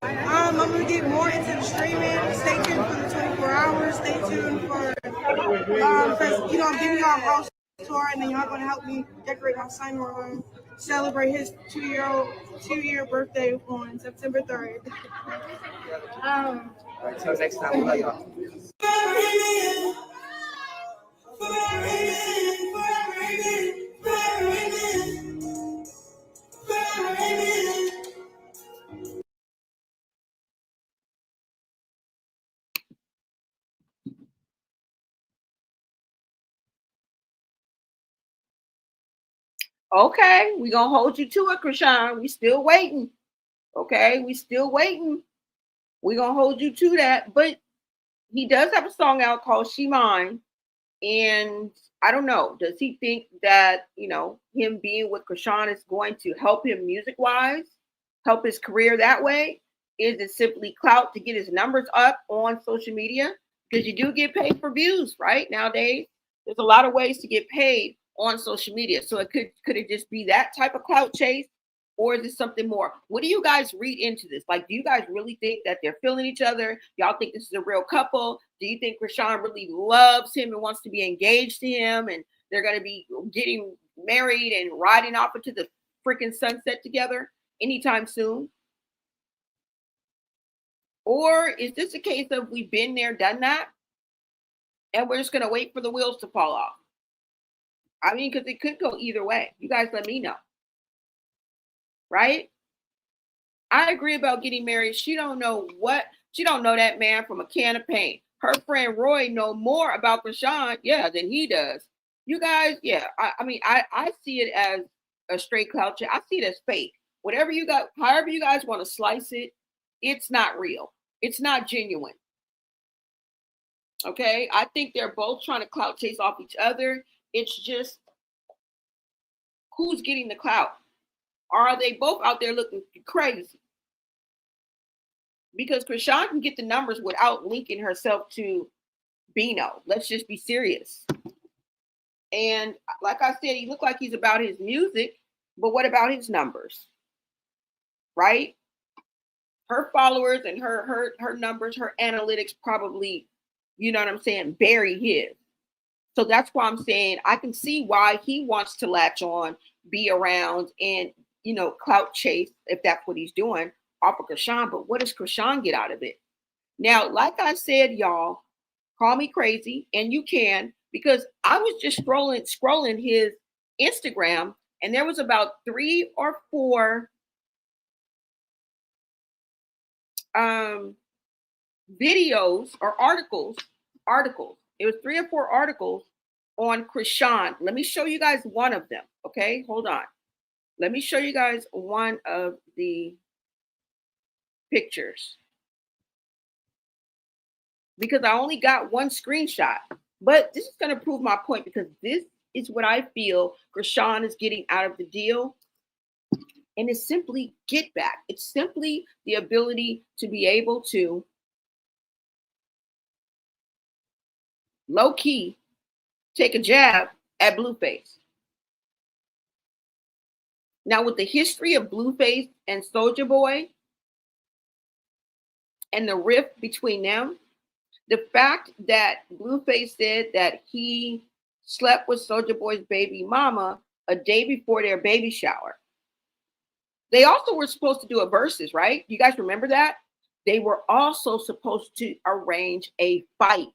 I'm gonna get more into the streaming. Stay tuned for the 24 hours. Stay tuned for because you know I'm giving y'all a house tour, and then y'all gonna help me decorate my sign room, celebrate his two-year birthday on September 3rd. Until next time, we love y'all. Okay, we gonna hold you to it, Chrisean. We still waiting. Okay, we still waiting. We gonna hold you to that. But he does have a song out called She Mine. And I don't know, does he think that, you know, him being with Chrisean is going to help him music-wise, help his career that way? Is it simply clout to get his numbers up on social media? because you do get paid for views, right? Nowadays, there's a lot of ways to get paid on social media. So it could it just be that type of clout chase, or is it something more? What do you guys read into this? Like, do you guys really think that they're feeling each other? Y'all think this is a real couple? Do you think Chrisean really loves him and wants to be engaged to him, and they're going to be getting married and riding off into the freaking sunset together anytime soon? Or is this a case of we've been there, done that, and we're just going to wait for the wheels to fall off? I mean, because it could go either way. You guys let me know. Right? I agree about getting married. She don't know that man from a can of paint. Her friend Roy know more about Chrisean, than he does. You guys, I mean, I see it as a straight clout chase. I see it as fake. Whatever you got, however you guys want to slice it, it's not real. It's not genuine. Okay? I think they're both trying to clout chase off each other. It's just who's getting the clout? Or are they both out there looking crazy? Because Chrisean can get the numbers without linking herself to Bino. Let's just be serious. And like I said, he looked like he's about his music, but what about his numbers? Right? Her followers and her numbers, her analytics probably, you know what I'm saying, bury his. So that's why I'm saying I can see why he wants to latch on, be around, and, you know, clout chase, if that's what he's doing, off of Chrisean. But what does Chrisean get out of it? Now, like I said, y'all, call me crazy, and you can, because I was just scrolling his Instagram, and there was about 3 or 4 videos or articles. It was 3 or 4 articles on Chrisean. Let me show you guys one of them. Okay, hold on. Let me show you guys one of the pictures, because I only got one screenshot. But this is going to prove my point, because this is what I feel Chrisean is getting out of the deal. And it's simply get back. It's simply the ability to be able to low key take a jab at Blueface. Now, with the history of Blueface and Soulja Boy and the rift between them, the fact that Blueface said that he slept with Soulja Boy's baby mama a day before their baby shower. They also were supposed to do a versus, right? You guys remember that? They were also supposed to arrange a fight.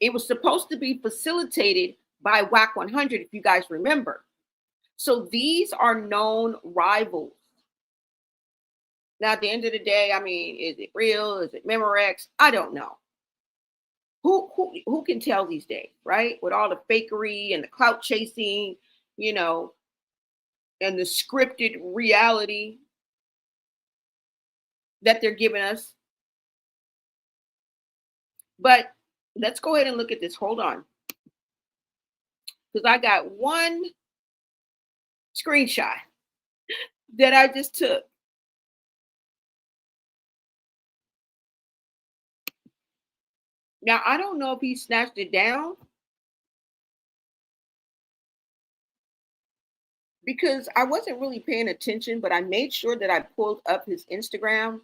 It was supposed to be facilitated by WAC 100, if you guys remember. So these are known rivals. Now, at the end of the day, I mean, is it real? Is it Memorex? I don't know. Who can tell these days, right? With all the fakery and the clout chasing, you know, and the scripted reality that they're giving us. But let's go ahead and look at this. Hold on. Because I got one screenshot that I just took. Now, I don't know if he snatched it down, because I wasn't really paying attention, but I made sure that I pulled up his Instagram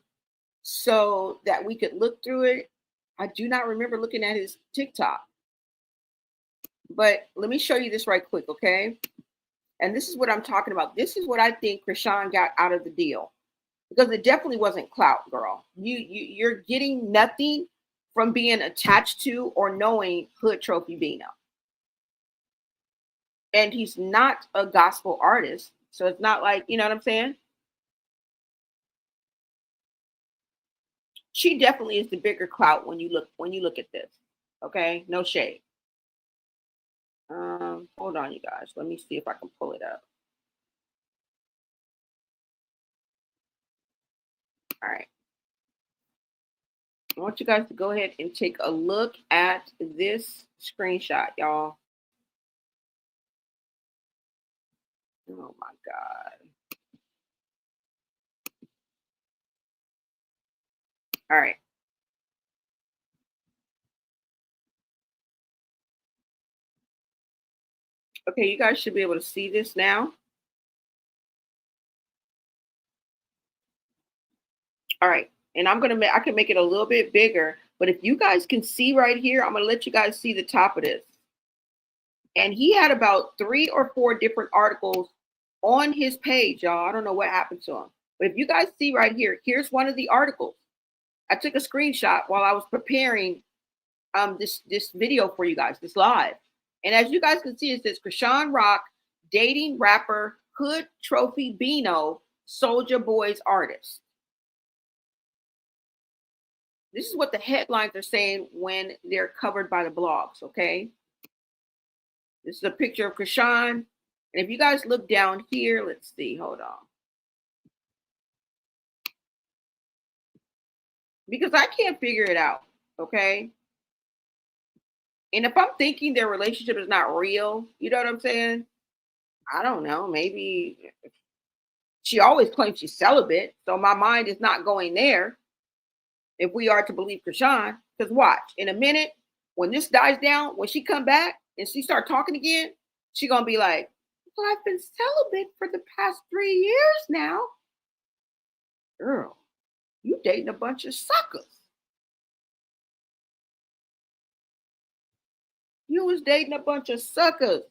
so that we could look through it. I do not remember looking at his TikTok. But let me show you this right quick, okay? And this is what I'm talking about. This is what I think Chrisean got out of the deal, because it definitely wasn't clout, girl. You're getting nothing from being attached to or knowing Hood Trophy Bino. And he's not a gospel artist, so it's not like, you know what I'm saying? She definitely is the bigger clout when you look at this. Okay, no shade. Hold on, you guys. Let me see if I can pull it up. All right. I want you guys to go ahead and take a look at this screenshot, y'all. Oh my God. All right. Okay, you guys should be able to see this now. All right, and I can make it a little bit bigger, but if you guys can see right here, I'm gonna let you guys see the top of this. And he had about 3 or 4 different articles on his page, y'all. I don't know what happened to him, but if you guys see right here, here's one of the articles. I took a screenshot while I was preparing this video for you guys, this live. And as you guys can see, it says Chrisean Rock dating rapper Hood Trophy Bino, Soulja Boy's artist. This is what the headlines are saying when they're covered by the blogs, okay? This is a picture of Chrisean. And if you guys look down here, let's see, hold on. Because I can't figure it out, okay? And if I'm thinking their relationship is not real, you know what I'm saying? I don't know, maybe she always claims she's celibate, so my mind is not going there if we are to believe Chrisean. Because watch, in a minute, when this dies down, when she come back and she start talking again, she gonna be like, well, I've been celibate for the past 3 years now. Girl, you dating a bunch of suckers. You was dating a bunch of suckers.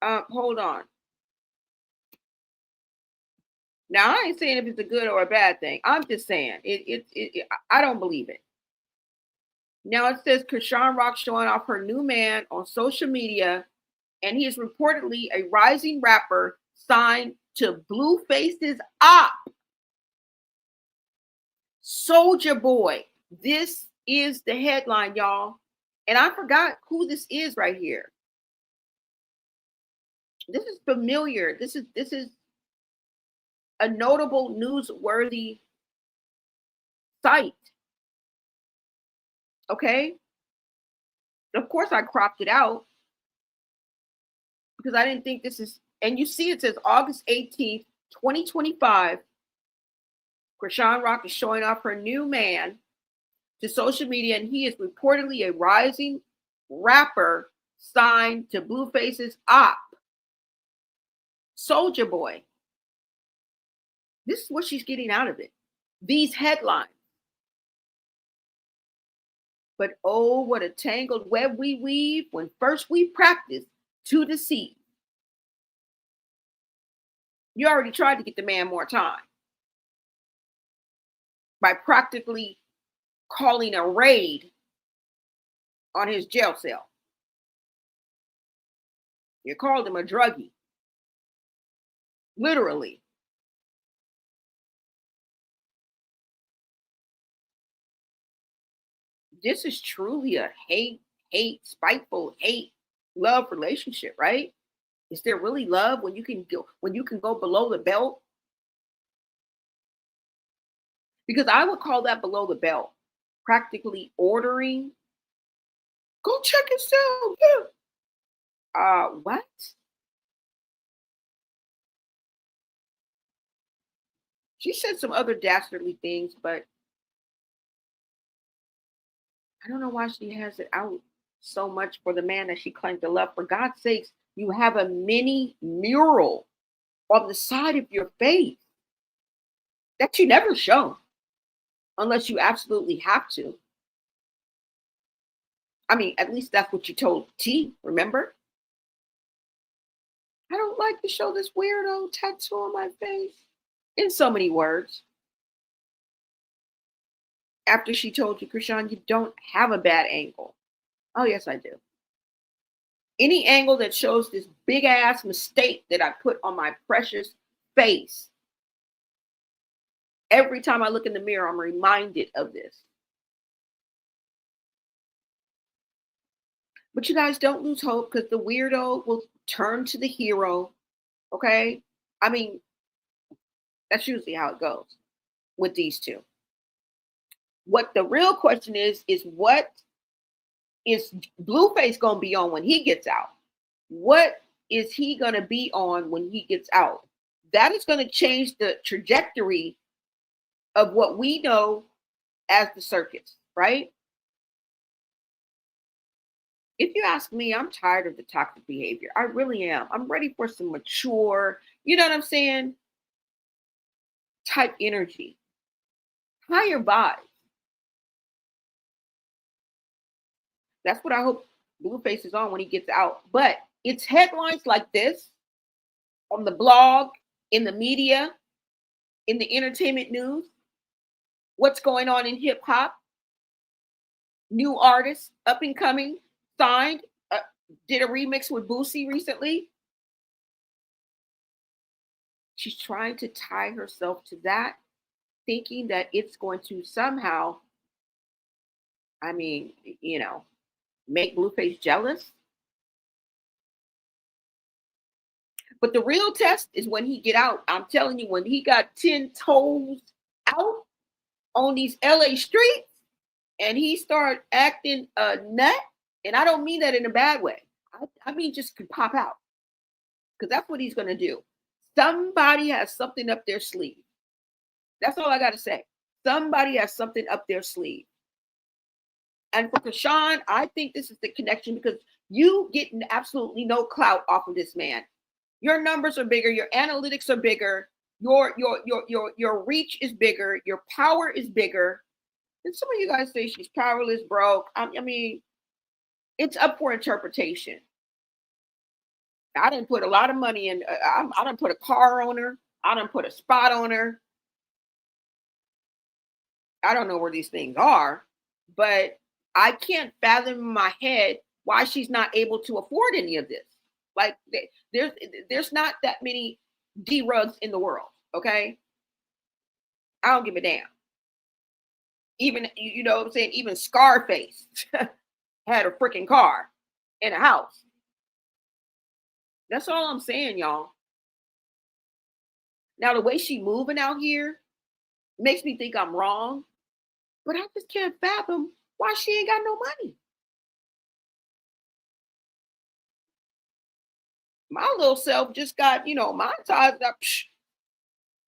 Hold on. Now, I ain't saying if it's a good or a bad thing. I'm just saying I don't believe it. Now it says Chrisean Rock showing off her new man on social media, and he is reportedly a rising rapper signed to Blueface's op. Soulja Boy. This is the headline, y'all. And I forgot who this is right here. This is familiar. This is a notable newsworthy site. Okay. Of course, I cropped it out because I didn't think this is, and you see it says August 18th, 2025. Chrisean Rock is showing off her new man to social media, and he is reportedly a rising rapper signed to Blueface's op. Soulja Boy. This is what she's getting out of it. These headlines. But oh, what a tangled web we weave when first we practice to deceive. You already tried to get the man more time by practically calling a raid on his jail cell. You called him a druggie. Literally. This is truly a spiteful, love relationship, right? Is there really love when you can go below the belt? Because I would call that below the belt. Practically ordering, go check yourself. Yeah. What? She said some other dastardly things, but I don't know why she has it out so much for the man that she claims to love. For God's sakes, you have a mini mural on the side of your face that you never show unless you absolutely have to. I mean, at least that's what you told T, remember? I don't like to show this weirdo tattoo on my face. In so many words. After she told you, Chrisean, you don't have a bad angle. Oh, yes, I do. Any angle that shows this big ass mistake that I put on my precious face. Every time I look in the mirror, I'm reminded of this. But you guys don't lose hope because the weirdo will turn to the hero. Okay? I mean, that's usually how it goes with these two. What the real question is what is Blueface going to be on when he gets out? What is he going to be on when he gets out? That is going to change the trajectory of what we know as the circus, right? If you ask me, I'm tired of the toxic behavior. I really am. I'm ready for some mature, you know what I'm saying, type energy. Higher vibes. That's what I hope Blueface is on when he gets out. But it's headlines like this on the blog, in the media, in the entertainment news. What's going on in hip hop? New artists, up and coming, signed, did a remix with Boosie recently. She's trying to tie herself to that, thinking that it's going to somehow, I mean, you know, make Blueface jealous. But the real test is when he get out. I'm telling you, when he got 10 toes out on these LA streets and he started acting a nut, and I don't mean that in a bad way. I mean just could pop out, because that's what he's going to do. Somebody has something up their sleeve. That's all I got to say. Somebody has something up their sleeve. And for Chrisean, I think this is the connection, because you get absolutely no clout off of this man. Your numbers are bigger. Your analytics are bigger. Your reach is bigger. Your power is bigger. And some of you guys say she's powerless, broke. I mean, it's up for interpretation. I didn't put a lot of money in. I didn't put a car on her. I didn't put a spot on her. I don't know where these things are, but I can't fathom in my head why she's not able to afford any of this. Like, there's not that many D-Rugs in the world, okay? I don't give a damn. Even, you know what I'm saying, even Scarface had a freaking car and a house. That's all I'm saying, y'all. Now, the way she moving out here makes me think I'm wrong, but I just can't fathom why she ain't got no money. My little self just got, you know, monetized up.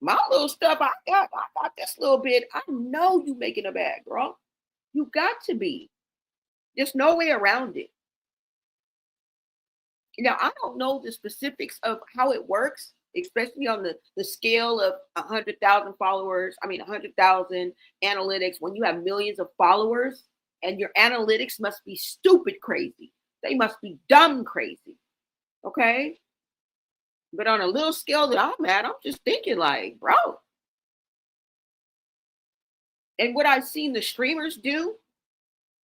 My little stuff, I got this little bit. I know you making a bag, girl. You got to be. There's no way around it. Now, I don't know the specifics of how it works, especially on the scale of 100,000 followers. I mean, 100,000 analytics. When you have millions of followers, and your analytics must be stupid crazy. They must be dumb crazy. Okay? But on a little scale that I'm at, I'm just thinking like, bro. And what I've seen the streamers do,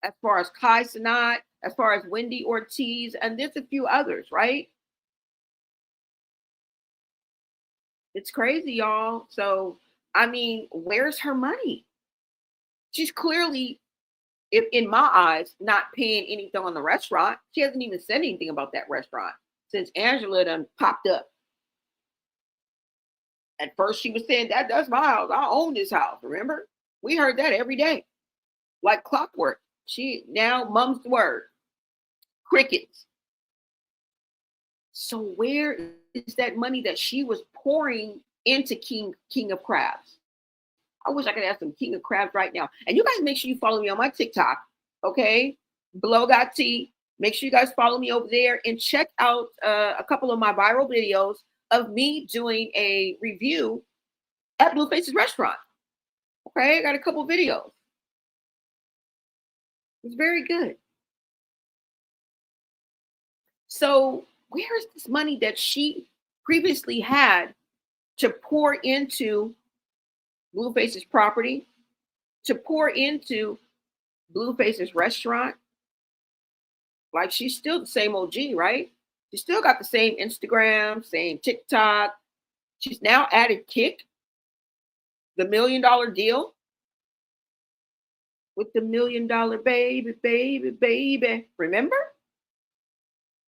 as far as Kai Cenat, as far as Wendy Ortiz, and there's a few others, right? It's crazy, y'all. So, I mean, where's her money? She's clearly, if in my eyes, not paying anything on the restaurant. She hasn't even said anything about that restaurant since Angela done popped up. At first, she was saying, that's my house. I own this house. Remember? We heard that every day. Like clockwork. She now mum's the word. Crickets. So where is that money that she was pouring into King of Crabs? I wish I could have some King of Crabs right now. And you guys make sure you follow me on my TikTok. Okay? Below got tea. Make sure you guys follow me over there and check out a couple of my viral videos of me doing a review at Blueface's restaurant. Okay, I got a couple videos. It's very good. So where is this money that she previously had to pour into Blueface's property, to pour into Blueface's restaurant? Like, she's still the same OG, right? She still got the same Instagram, same TikTok. She's now added Kick, the $1 million deal with the $1 million baby. Remember?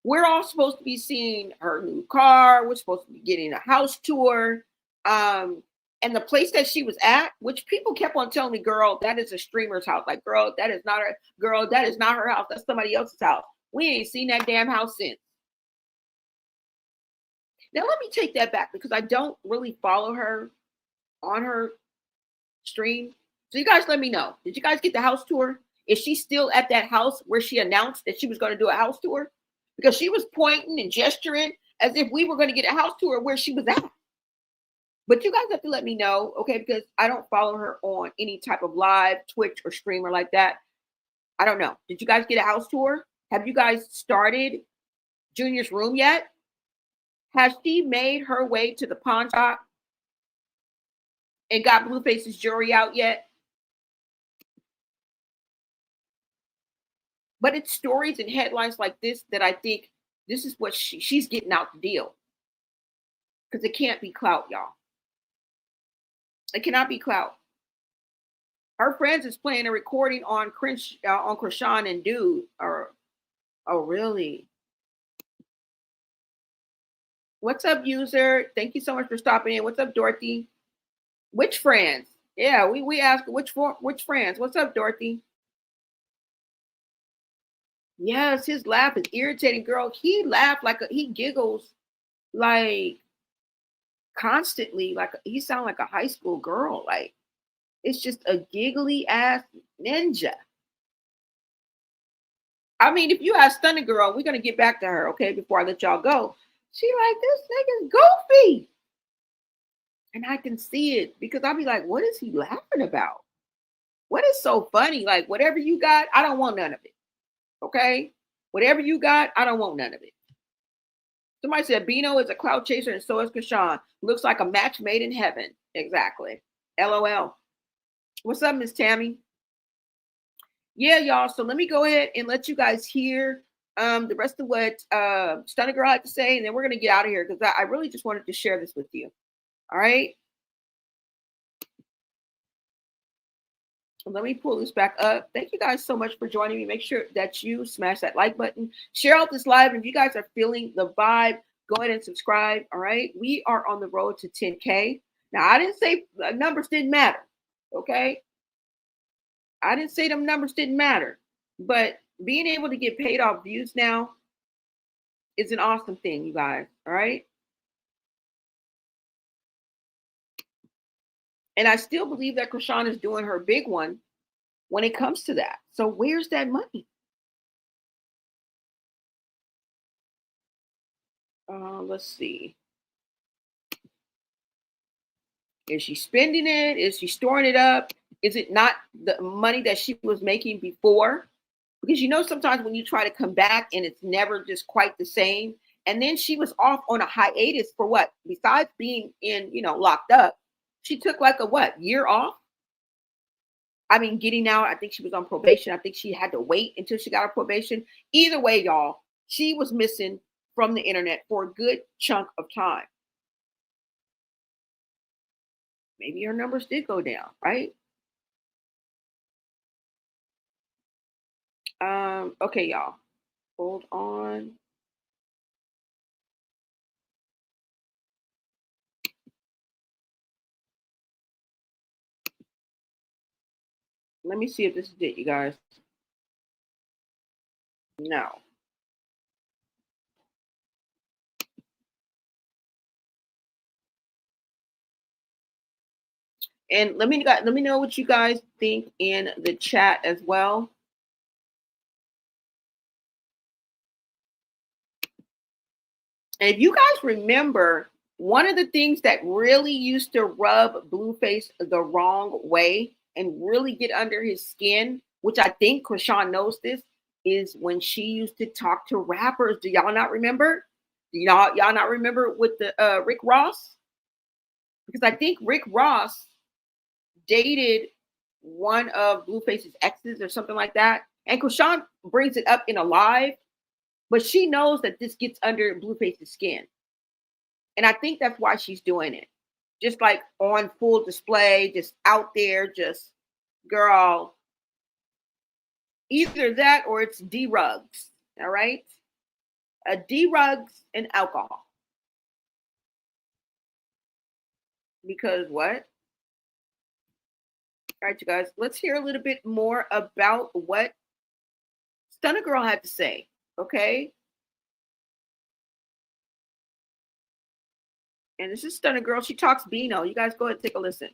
We're all supposed to be seeing her new car. We're supposed to be getting a house tour. And the place that she was at, which people kept on telling me, girl, that is a streamer's house. Like, girl, that is not her house. That's somebody else's house. We ain't seen that damn house since. Now, let me take that back, because I don't really follow her on her stream. So you guys let me know. Did you guys get the house tour? Is she still at that house where she announced that she was going to do a house tour? Because she was pointing and gesturing as if we were going to get a house tour where she was at. But you guys have to let me know, okay? Because I don't follow her on any type of live Twitch or streamer like that. I don't know. Did you guys get a house tour? Have you guys started Junior's room yet? Has she made her way to the pawn shop and got Blueface's jewelry out yet? But it's stories and headlines like this that I think this is what she's getting out the deal. Because it can't be Clout, y'all. It cannot be Clout. Her friends is playing a recording on Chrisean and Dude. Or, oh, really? What's up, user? Thank you so much for stopping in. What's up, Dorothy? Which friends? Yeah, we asked which friends. What's up, Dorothy? Yes, his laugh is irritating, girl. He laughed he giggles like constantly, like he sounds like a high school girl. Like it's just a giggly ass ninja. I mean, if you ask Stunnagirl, we're gonna get back to her, okay? Before I let y'all go, she like this nigga's goofy, and I can see it because I'll be like, what is he laughing about? What is so funny? Like whatever you got, I don't want none of it. Okay, whatever you got, I don't want none of it. Somebody said Bino is a clout chaser and so is Chrisean. Looks like a match made in heaven. Exactly. LOL. What's up, Miss Tammy? Yeah, y'all. So let me go ahead and let you guys hear the rest of what Stunnagirl had to say, and then we're gonna get out of here because I really just wanted to share this with you. All right. Let me pull this back up. Thank you guys so much for joining me. Make sure that you smash that like button, share out this live. And if you guys are feeling the vibe, go ahead and subscribe. All right. We are on the road to 10K. Now, I didn't say numbers didn't matter. Okay. I didn't say them numbers didn't matter, but being able to get paid off views now is an awesome thing, you guys. All right. And I still believe that Chrisean is doing her big one when it comes to that. So where's that money? Let's see. Is she spending it? Is she storing it up? Is it not the money that she was making before? Because you know sometimes when you try to come back and it's never just quite the same. And then she was off on a hiatus for what? Besides being in, locked up, she took like a year off? I mean, getting out, I think she was on probation. I think she had to wait until she got her probation. Either way, y'all, she was missing from the internet for a good chunk of time. Maybe her numbers did go down, right? Okay, y'all. Hold on. Let me see if this is it, you guys. No. And let me know what you guys think in the chat as well. And if you guys remember, one of the things that really used to rub Blueface the wrong way and really get under his skin, which I think Chrisean knows this, is when she used to talk to rappers. Do y'all not remember? Do y'all not remember with the Rick Ross? Because I think Rick Ross dated one of Blueface's exes or something like that. And Chrisean brings it up in a live, but she knows that this gets under Blueface's skin. And I think that's why she's doing it. Just like on full display, just out there, just, girl, either that or it's D-Rugs, all right? D-Rugs and alcohol. Because what? All right, you guys, let's hear a little bit more about what Stunnagirl had to say, okay? And this is Stunnagirl. She talks Bino. You guys go ahead and take a listen.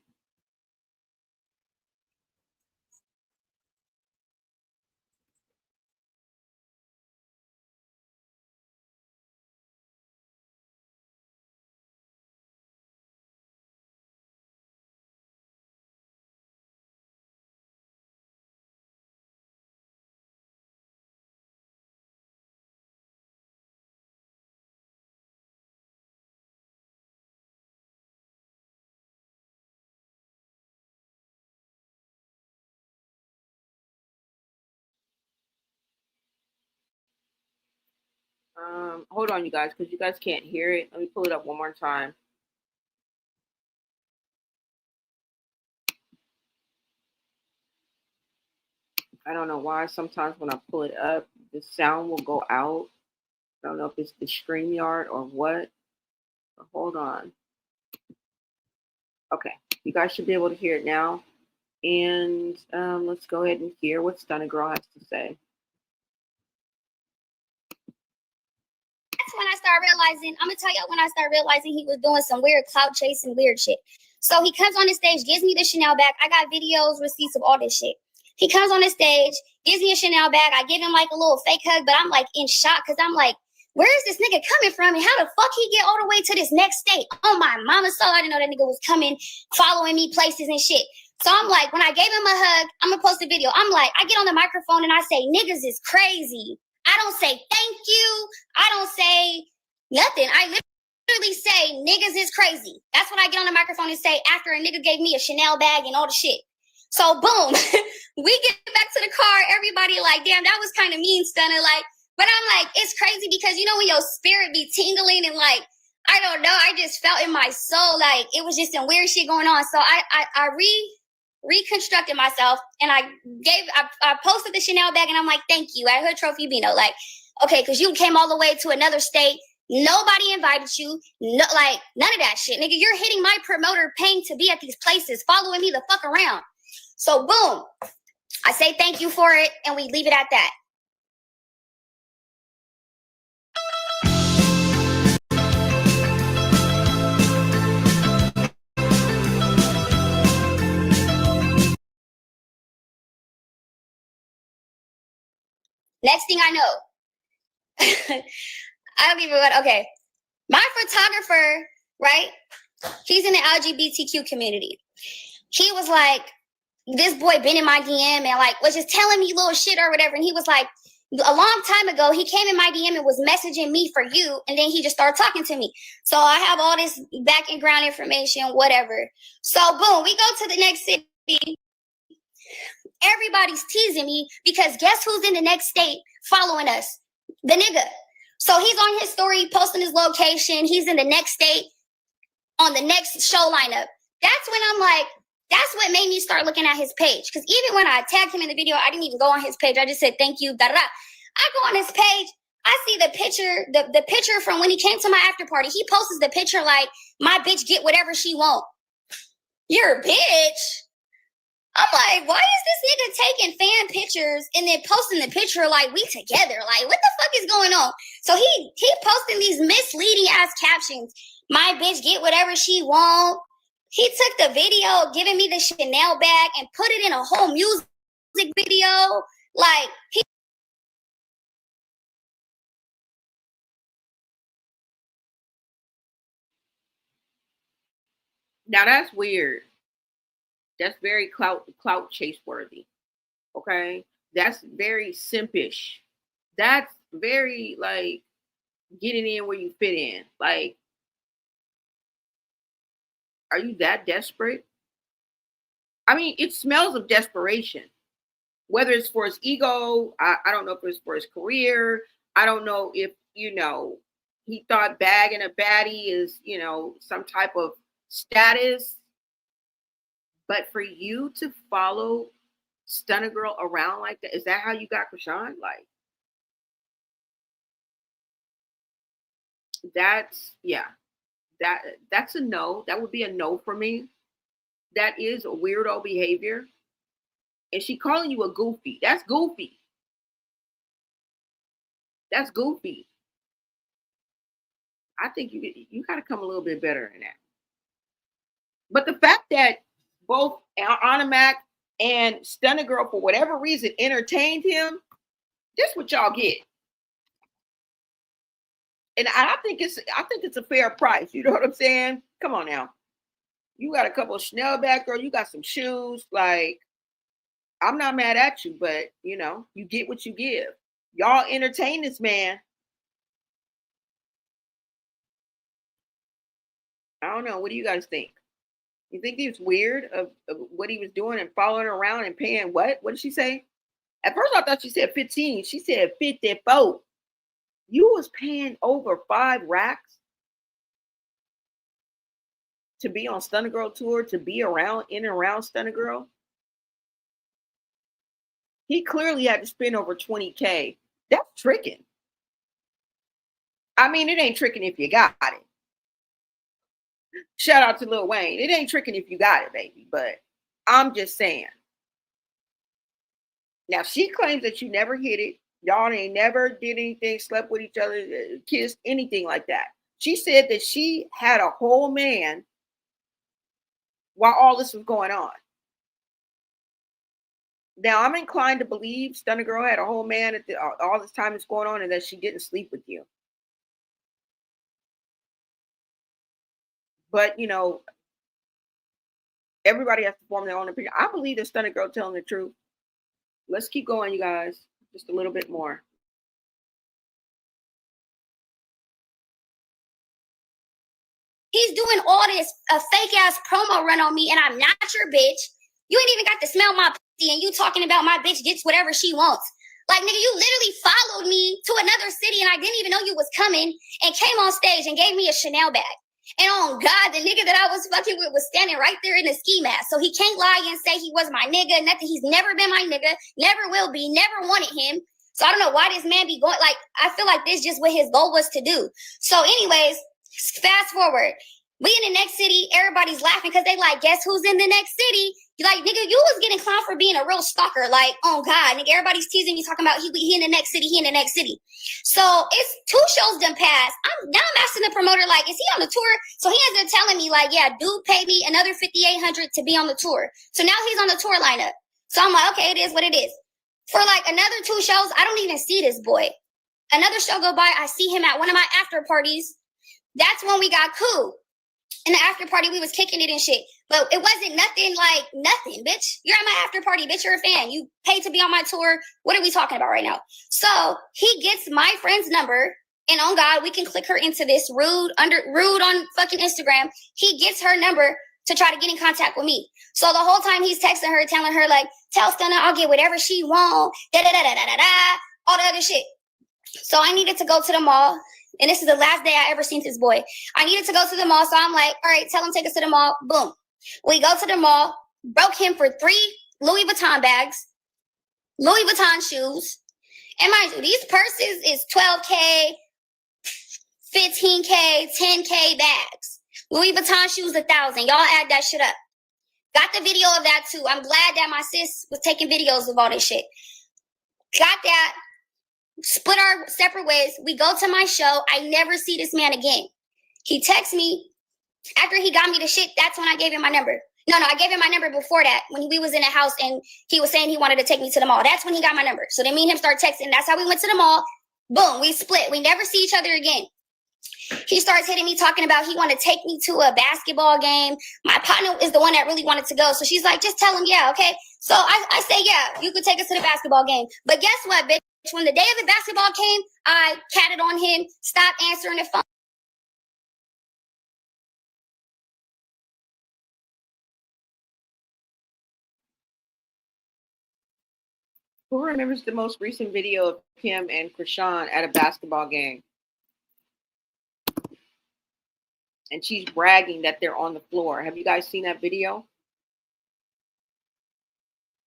Hold on, you guys, because you guys can't hear it. Let me pull it up one more time. I don't know why. Sometimes when I pull it up, the sound will go out. I don't know if it's the StreamYard or what. But hold on. Okay, you guys should be able to hear it now. And let's go ahead and hear what Stunnagirl has to say. That's when I started realizing, I'm gonna tell y'all when I started realizing he was doing some weird clout chasing weird shit. So he comes on the stage, gives me the Chanel bag. I got videos, receipts of all this shit. He comes on the stage, gives me a Chanel bag. I give him like a little fake hug, but I'm like in shock because I'm like, where is this nigga coming from? And how the fuck he get all the way to this next state? Oh my mama's soul, I didn't know that nigga was coming, following me places and shit. So I'm like, when I gave him a hug, I'm gonna post a video. I'm like, I get on the microphone and I say, niggas is crazy. I don't say thank you. I don't say nothing. I literally say niggas is crazy. That's what I get on the microphone and say after a nigga gave me a Chanel bag and all the shit. So boom, we get back to the car. Everybody like, damn, that was kind of mean, Stunner. Like, but I'm like, it's crazy because you know when your spirit be tingling and like, I don't know, I just felt in my soul like it was just some weird shit going on. So I reconstructed myself and I posted the Chanel bag and I'm like, thank you at Hood Trophy Bino. Like, okay, because you came all the way to another state. Nobody invited you. No, like none of that shit, nigga. You're hitting my promoter paying to be at these places, following me the fuck around. So boom, I say thank you for it and we leave it at that. Next thing I know, I don't even want, okay. My photographer, right? He's in the LGBTQ community. He was like, this boy been in my DM and like was just telling me little shit or whatever. And he was like, a long time ago, he came in my DM and was messaging me for you. And then he just started talking to me. So I have all this back and ground information, whatever. So boom, we go to the next city. Everybody's teasing me because guess who's in the next state following us? The nigga. So he's on his story, posting his location. He's in the next state on the next show lineup. That's when I'm like, that's what made me start looking at his page. Because even when I tagged him in the video, I didn't even go on his page. I just said, thank you, da-da-da. I go on his page. I see the picture, the picture from when he came to my after party. He posts the picture like, my bitch get whatever she want. You're a bitch. I'm like, why is this nigga taking fan pictures and then posting the picture like we together? Like, what the fuck is going on? So he posting these misleading ass captions. My bitch get whatever she want. He took the video giving me the Chanel bag and put it in a whole music video. Like, Now that's weird. That's very clout chase worthy. Okay, that's very simpish. That's very like getting in where you fit in. Like, are you that desperate? I mean, it smells of desperation. Whether it's for his ego, I don't know if it's for his career. I don't know if, you know, he thought bagging a baddie is, you know, some type of status. But for you to follow Stunnagirl around like that, is that how you got Chrisean? Like, that's, yeah, that's a no. That would be a no for me. That is a weirdo behavior. And she calling you a goofy. That's goofy. That's goofy. I think you got to come a little bit better than that. But the fact that both Anna and Stunnagirl, for whatever reason, entertained him, this what y'all get. And I think it's a fair price. You know what I'm saying? Come on now. You got a couple of Chanel back, girl. You got some shoes. Like, I'm not mad at you, but you know, you get what you give. Y'all entertain this man. I don't know. What do you guys think? You think he was weird of what he was doing and following her around and paying what? What did she say? At first I thought she said 15. She said 54. You was paying over 5 racks to be on Stunnagirl tour, to be around, in and around Stunnagirl. He clearly had to spend over 20K. That's tricking. I mean, it ain't tricking if you got it. Shout out to Lil Wayne. It ain't tricking if you got it, baby. But I'm just saying. Now, she claims that you never hit it. Y'all ain't never did anything, slept with each other, kissed, anything like that. She said that she had a whole man while all this was going on. Now, I'm inclined to believe Stunnagirl had a whole man at all this time that's going on and that she didn't sleep with you. But, you know, everybody has to form their own opinion. I believe that Stunnagirl telling the truth. Let's keep going, you guys. Just a little bit more. He's doing all this fake ass promo run on me, and I'm not your bitch. You ain't even got to smell my pussy, and you talking about my bitch gets whatever she wants. Like, nigga, you literally followed me to another city, and I didn't even know you was coming, and came on stage and gave me a Chanel bag. And oh God, the nigga that I was fucking with was standing right there in the ski mask. So he can't lie and say he was my nigga. Nothing. He's never been my nigga. Never will be. Never wanted him. So I don't know why this man be going. Like, I feel like this just what his goal was to do. So anyways, fast forward. We in the next city, everybody's laughing because they like, guess who's in the next city? You like, nigga, you was getting clowned for being a real stalker. Like, oh God, nigga, everybody's teasing me, talking about he in the next city, he in the next city. So it's 2 shows done passed. I'm asking the promoter, like, is he on the tour? So he ends up telling me, like, yeah, dude paid me another $5,800 to be on the tour. So now he's on the tour lineup. So I'm like, okay, it is what it is. For like another 2 shows, I don't even see this boy. Another show go by, I see him at one of my after parties. That's when we got cool. In the after party, we was kicking it and shit. But it wasn't nothing like nothing, bitch. You're at my after party, bitch. You're a fan. You paid to be on my tour. What are we talking about right now? So he gets my friend's number. And on God, we can click her into this rude on fucking Instagram. He gets her number to try to get in contact with me. So the whole time he's texting her, telling her, like, tell Stunna I'll get whatever she want. Da-da-da-da-da-da-da. All the other shit. So I needed to go to the mall. And this is the last day I ever seen this boy. I needed to go to the mall. So I'm like, all right, tell him take us to the mall. Boom. We go to the mall. Broke him for 3 Louis Vuitton bags. Louis Vuitton shoes. And mind you, these purses is 12K, 15K, 10K bags. Louis Vuitton shoes, 1,000. Y'all add that shit up. Got the video of that too. I'm glad that my sis was taking videos of all this shit. Got that. Split our separate ways. We go to my show. I never see this man again. He texts me after he got me the shit. That's when I gave him my number. No, I gave him my number before that when we was in the house and he was saying he wanted to take me to the mall. That's when he got my number. So then me and him start texting. That's how we went to the mall. Boom, we split. We never see each other again. He starts hitting me talking about he want to take me to a basketball game. My partner is the one that really wanted to go. So she's like, just tell him, yeah, okay. So I say, yeah, you could take us to the basketball game. But guess what, bitch? When the day of the basketball came, I catted on him, stopped answering the phone. Who remembers the most recent video of Kim and Chrisean at a basketball game? And she's bragging that they're on the floor. Have you guys seen that video?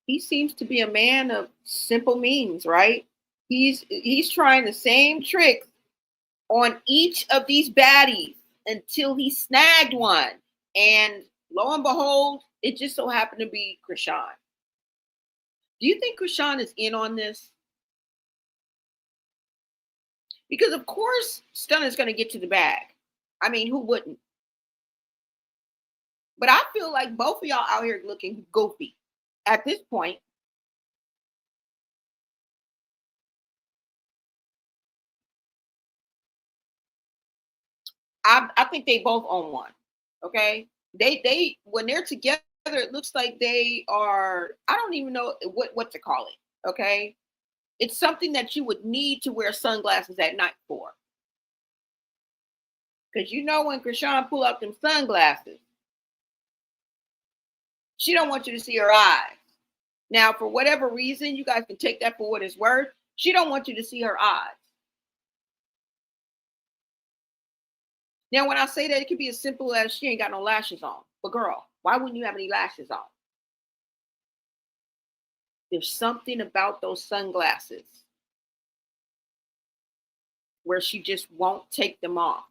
He seems to be a man of simple means, right? He's trying the same tricks on each of these baddies until he snagged one. And lo and behold, it just so happened to be Chrisean. Do you think Chrisean is in on this? Because of course Stunna's going to get to the bag. I mean, who wouldn't? But I feel like both of y'all out here looking goofy at this point. I think they both own one. Okay. They when they're together, it looks like they are, I don't even know what to call it. Okay. It's something that you would need to wear sunglasses at night for. Because you know when Chrisean pull out them sunglasses, she don't want you to see her eyes. Now, for whatever reason, you guys can take that for what it's worth. She don't want you to see her eyes. Now, when I say that, it could be as simple as she ain't got no lashes on. But girl, why wouldn't you have any lashes on? There's something about those sunglasses where she just won't take them off.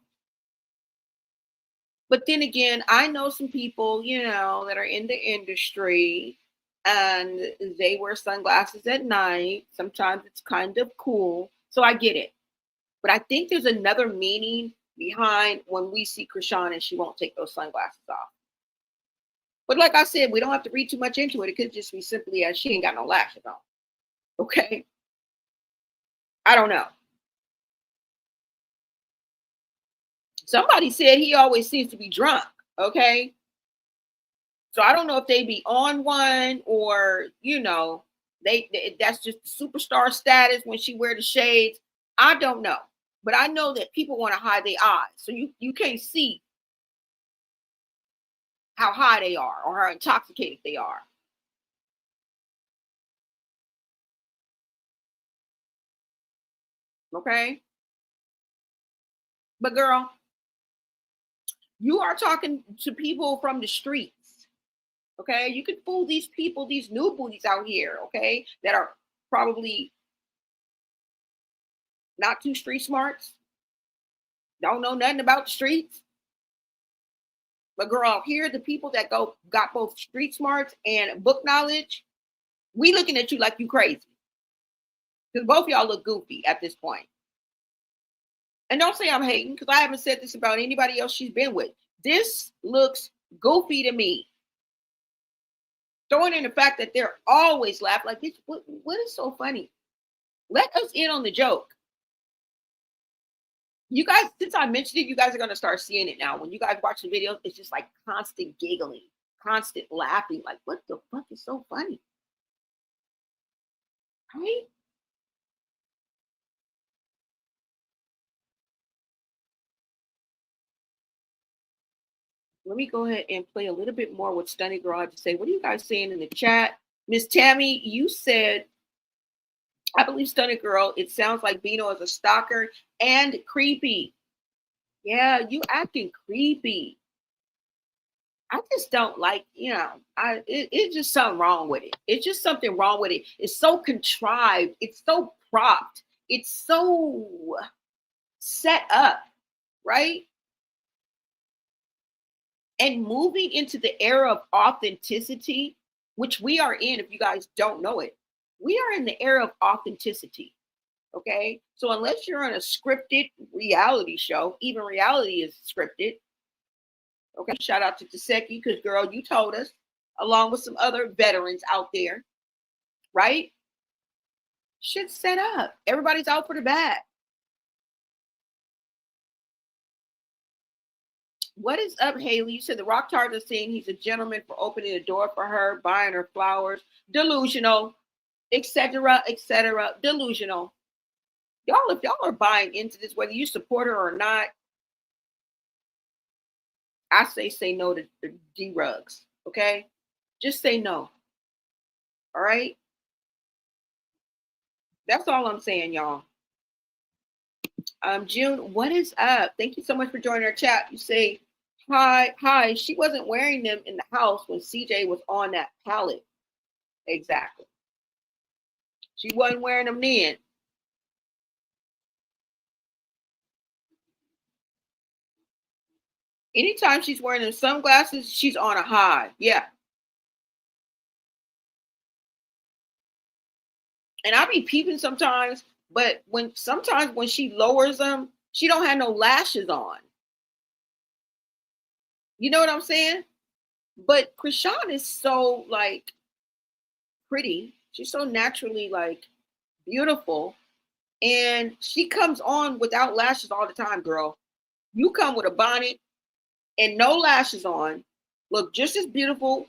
But then again, I know some people, you know, that are in the industry and they wear sunglasses at night. Sometimes it's kind of cool. So I get it. But I think there's another meaning behind when we see Chrisean and she won't take those sunglasses off. But like I said, we don't have to read too much into it. It could just be simply as she ain't got no lashes on. Okay? I don't know. Somebody said he always seems to be drunk. Okay? So I don't know if they be on one or, you know, that's just the superstar status when she wear the shades. I don't know. But I know that people want to hide their eyes. So you can't see how high they are or how intoxicated they are. Okay? But girl, you are talking to people from the streets. Okay? You can fool these people, these new booties out here, okay, that are probably not too street smarts, don't know nothing about the streets. But girl, here the people that got both street smarts and book knowledge, we looking at you like you crazy. Because both of y'all look goofy at this point. And don't say I'm hating, because I haven't said this about anybody else she's been with. This looks goofy to me. Throwing in the fact that they're always laughing like, what is so funny? Let us in on the joke. You guys, since I mentioned it, you guys are going to start seeing it now. When you guys watch the videos, it's just like constant giggling, constant laughing. Like, what the fuck is so funny? Right? Let me go ahead and play a little bit more with Stunnagirl had to say. What are you guys saying in the chat? Miss Tammy, you said, I believe Stunnagirl, it sounds like Bino is a stalker and creepy. Yeah, you acting creepy. I just don't like, you know, it's just something wrong with it. It's just something wrong with it. It's so contrived. It's so propped. It's so set up, right? And moving into the era of authenticity, which we are in, if you guys don't know it, we are in the era of authenticity. Okay. So unless you're on a scripted reality show, even reality is scripted. Okay. Shout out to Taseki, because girl, you told us, along with some other veterans out there, right? Shit's set up. Everybody's out for the bag. What is up, Haley? You said the Rock Tart is saying he's a gentleman for opening the door for her, buying her flowers. Delusional, etc., etc. Delusional. Y'all, if y'all are buying into this, whether you support her or not, I say no to D-Rugs, okay? Just say no, all right? That's all I'm saying, y'all. June, what is up? Thank you so much for joining our chat. You say, hi. She wasn't wearing them in the house when CJ was on that pallet. Exactly. She wasn't wearing them then. Anytime she's wearing them sunglasses, she's on a high. Yeah. And I be peeping sometimes, but sometimes when she lowers them, she don't have no lashes on. You know what I'm saying? But Chrisean is so like pretty. She's so naturally like beautiful. And she comes on without lashes all the time, girl. You come with a bonnet and no lashes on, look just as beautiful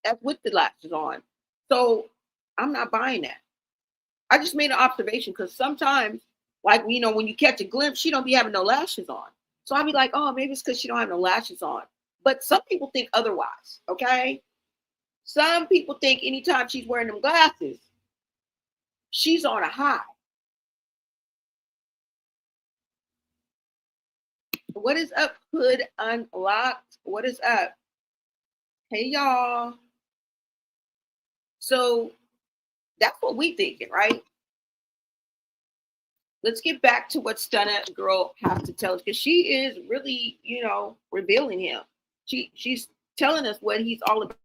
as with the lashes on. So I'm not buying that. I just made an observation because sometimes, like, you know, when you catch a glimpse, she don't be having no lashes on. So I'll be like, oh, maybe it's because she don't have no lashes on. But some people think otherwise, okay? Some people think anytime she's wearing them glasses, she's on a high. What is up, Hood Unlocked? What is up? Hey, y'all. So that's what we thinking, right? Let's get back to what Stunnagirl has to tell us, because she is really, you know, revealing him. She's telling us what he's all about.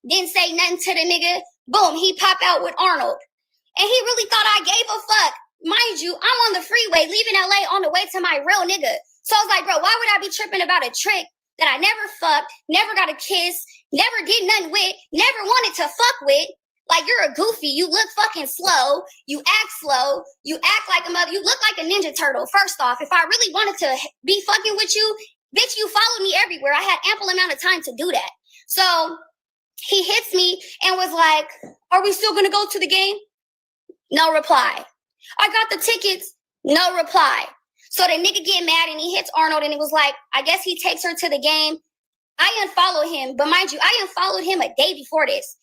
Didn't say nothing to the nigga. Boom, he pop out with Arnold. And he really thought I gave a fuck. Mind you, I'm on the freeway leaving LA on the way to my real nigga. So I was like, bro, why would I be tripping about a trick that I never fucked, never got a kiss, never did nothing with, never wanted to fuck with? Like, you're a goofy. You look fucking slow. You act slow. You act like a mother. You look like a Ninja Turtle. First off, if I really wanted to be fucking with you, bitch, you followed me everywhere. I had ample amount of time to do that. So he hits me and was like, are we still going to go to the game? No reply. I got the tickets. No reply. So the nigga get mad and he hits Arnold and it was like, I guess he takes her to the game. I unfollowed him. But mind you, I unfollowed him a day before this.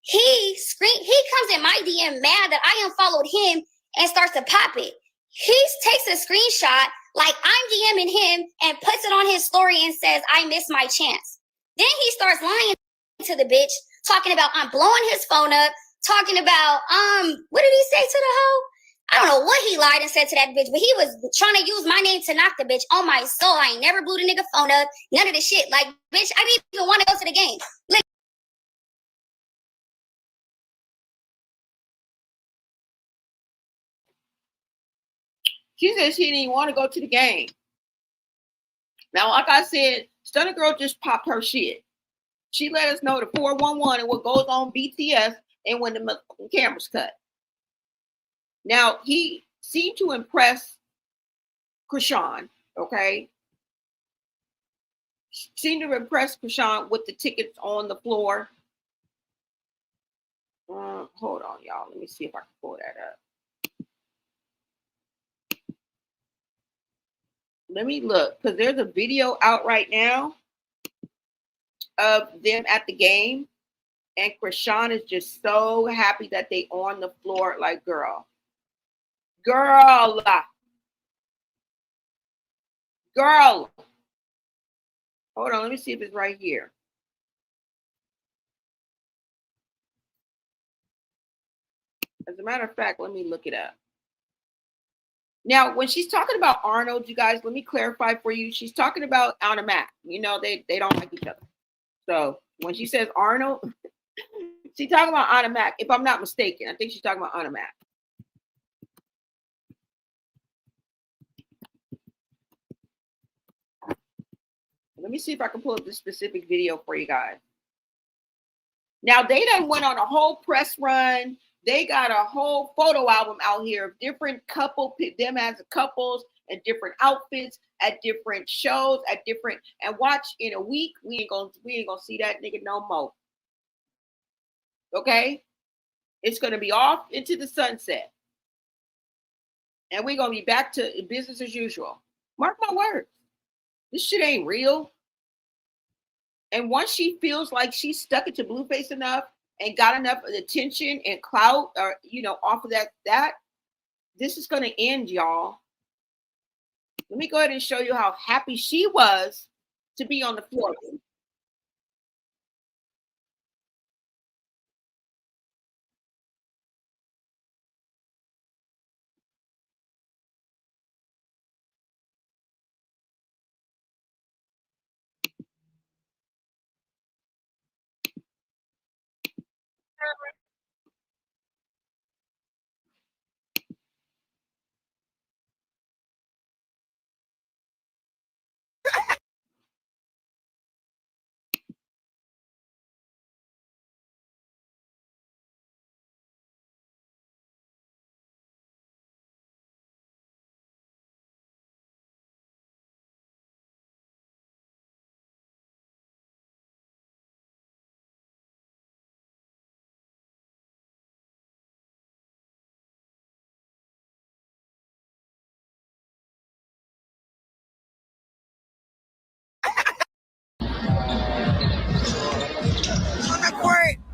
He comes in my DM mad that I unfollowed him and starts to pop it. He takes a screenshot like I'm DMing him and puts it on his story and says, I missed my chance. Then he starts lying to the bitch, talking about I'm blowing his phone up, talking about, what did he say to the hoe? I don't know what he lied and said to that bitch, but he was trying to use my name to knock the bitch. On my soul, I ain't never blew the nigga phone up, none of the shit. Like, bitch, I didn't even want to go to the game. Like, She said she didn't even want to go to the game. Now, like I said, Stunnagirl just popped her shit. She let us know the 411 and what goes on BTS and when the camera's cut. Now, he seemed to impress Chrisean, okay? Seemed to impress Chrisean with the tickets on the floor. Hold on, y'all. Let me see if I can pull that up. Let me look, because there's a video out right now of them at the game, and Chrisean is just so happy that they on the floor. Like, girl, hold on, let me see if it's right here. As a matter of fact, let me look it up. Now, when she's talking about Arnold, you guys, let me clarify for you. She's talking about Anna Mac. You know, they don't like each other. So when she says Arnold, she's talking about Anna Mac, if I'm not mistaken. I think she's talking about Anna Mac. Let me see if I can pull up this specific video for you guys. Now, they done went on a whole press run. They got a whole photo album out here of different them as couples and different outfits at different shows, and watch in a week, we ain't gonna see that nigga no more. Okay? It's gonna be off into the sunset. And we're gonna be back to business as usual. Mark my words. This shit ain't real. And once she feels like she's stuck into Blueface enough and got enough attention and clout, or off of that this is going to end, y'all. Let me go ahead and show you how happy she was to be on the floor.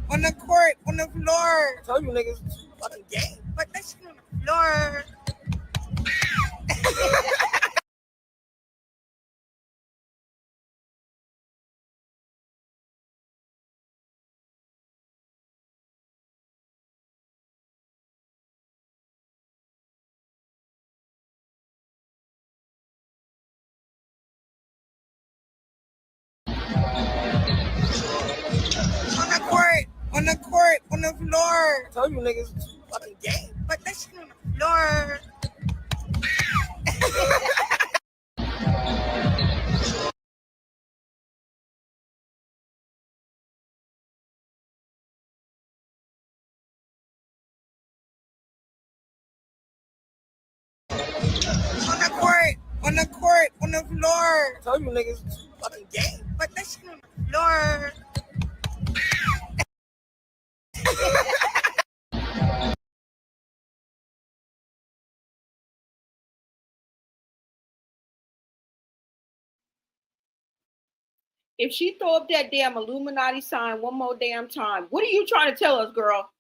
On the court, on the floor. I told you niggas fucking game. But that shit on the floor. On the court, on the floor. I told you niggas fucking gay. But that shit on the floor. On the floor. I told you niggas fucking gay. But that shit on the floor. If she throw up that damn Illuminati sign one more damn time, what are you trying to tell us, girl?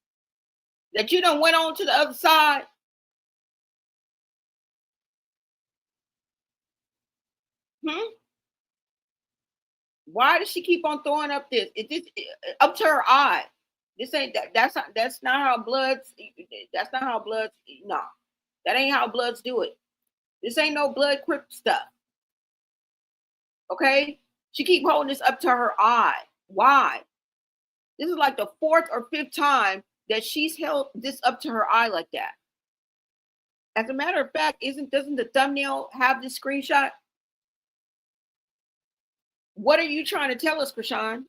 That you done went on to the other side? Why does she keep on throwing up this? It's up to her eye. This ain't that. That's not how bloods. That's not how bloods. No, that ain't how bloods do it. This ain't no blood crip stuff. Okay, she keep holding this up to her eye. Why? This is like the 4th or 5th time that she's held this up to her eye like that. As a matter of fact, doesn't the thumbnail have this screenshot? What are you trying to tell us, Chrisean?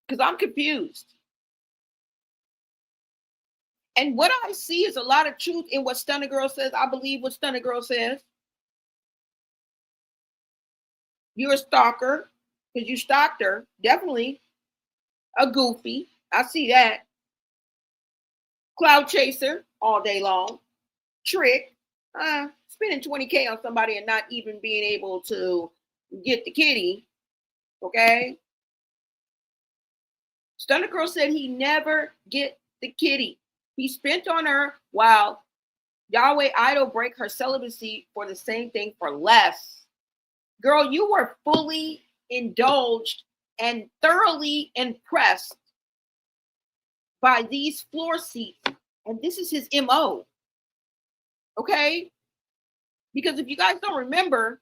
Because I'm confused. And what I see is a lot of truth in what Stunnagirl says. I believe what Stunnagirl says. You're a stalker because you stalked her. Definitely a goofy. I see that. Clout chaser all day long. Trick. Spending $20K on somebody and not even being able to get the kitty. Okay. Stunnagirl said he never get the kitty. He spent on her while Yahweh Idol break her celibacy for the same thing for less. Girl, you were fully indulged and thoroughly impressed by these floor seats. And this is his MO. Okay? Because if you guys don't remember,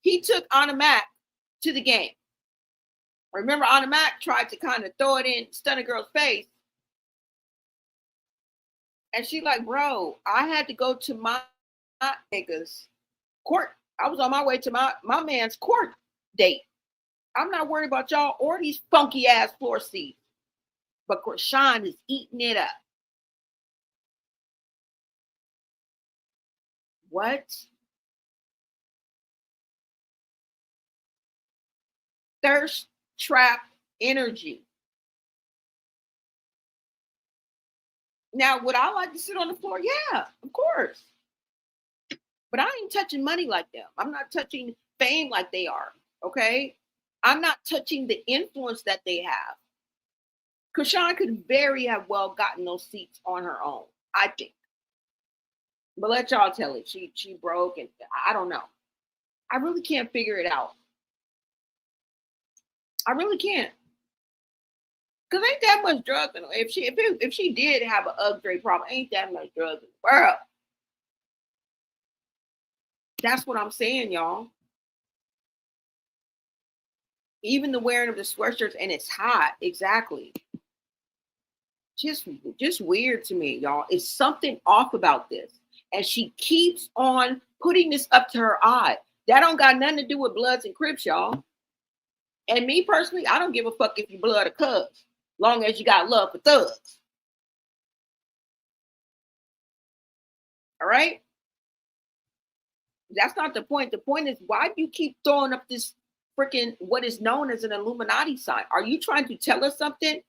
he took Anna Mac to the game. Remember, Anna Mac tried to kind of throw it in Stunnagirl's face. And she like, bro, I had to go to my niggas court. I was on my way to my man's court date. I'm not worried about y'all or these funky ass floor seats. But Chrisean is eating it up. What? Thirst trap energy. Now, would I like to sit on the floor? Yeah, of course. But I ain't touching money like them. I'm not touching fame like they are. Okay? I'm not touching the influence that they have. Chrisean could very have well gotten those seats on her own, I think. But let y'all tell it. She broke, and I don't know. I really can't figure it out. I really can't. Because ain't that much drugs in her. If she did have an upgrade problem, ain't that much drugs in the world. That's what I'm saying, y'all. Even the wearing of the sweatshirts, and it's hot. Exactly. Just weird to me, y'all. It's something off about this. And she keeps on putting this up to her eye. That don't got nothing to do with Bloods and Crips, y'all. And me personally, I don't give a fuck if you blood or cubs, long as you got love for thugs. All right? That's not the point. The point is, why do you keep throwing up this freaking what is known as an Illuminati sign? Are you trying to tell us something?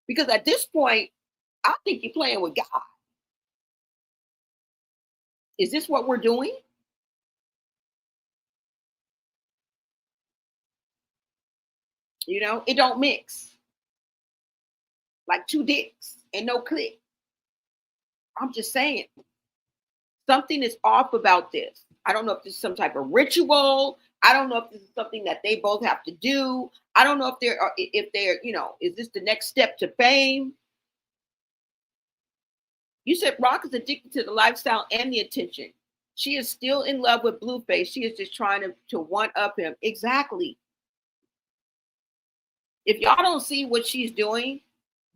Because at this point, I think you're playing with God. Is this what we're doing? You know, it don't mix. Like two dicks and no click. I'm just saying. Something is off about this. I don't know if this is some type of ritual. I don't know if this is something that they both have to do. I don't know if they're, you know, is this the next step to fame? You said Rock is addicted to the lifestyle and the attention. She is still in love with Blueface. She is just trying to one-up him. Exactly. If y'all don't see what she's doing,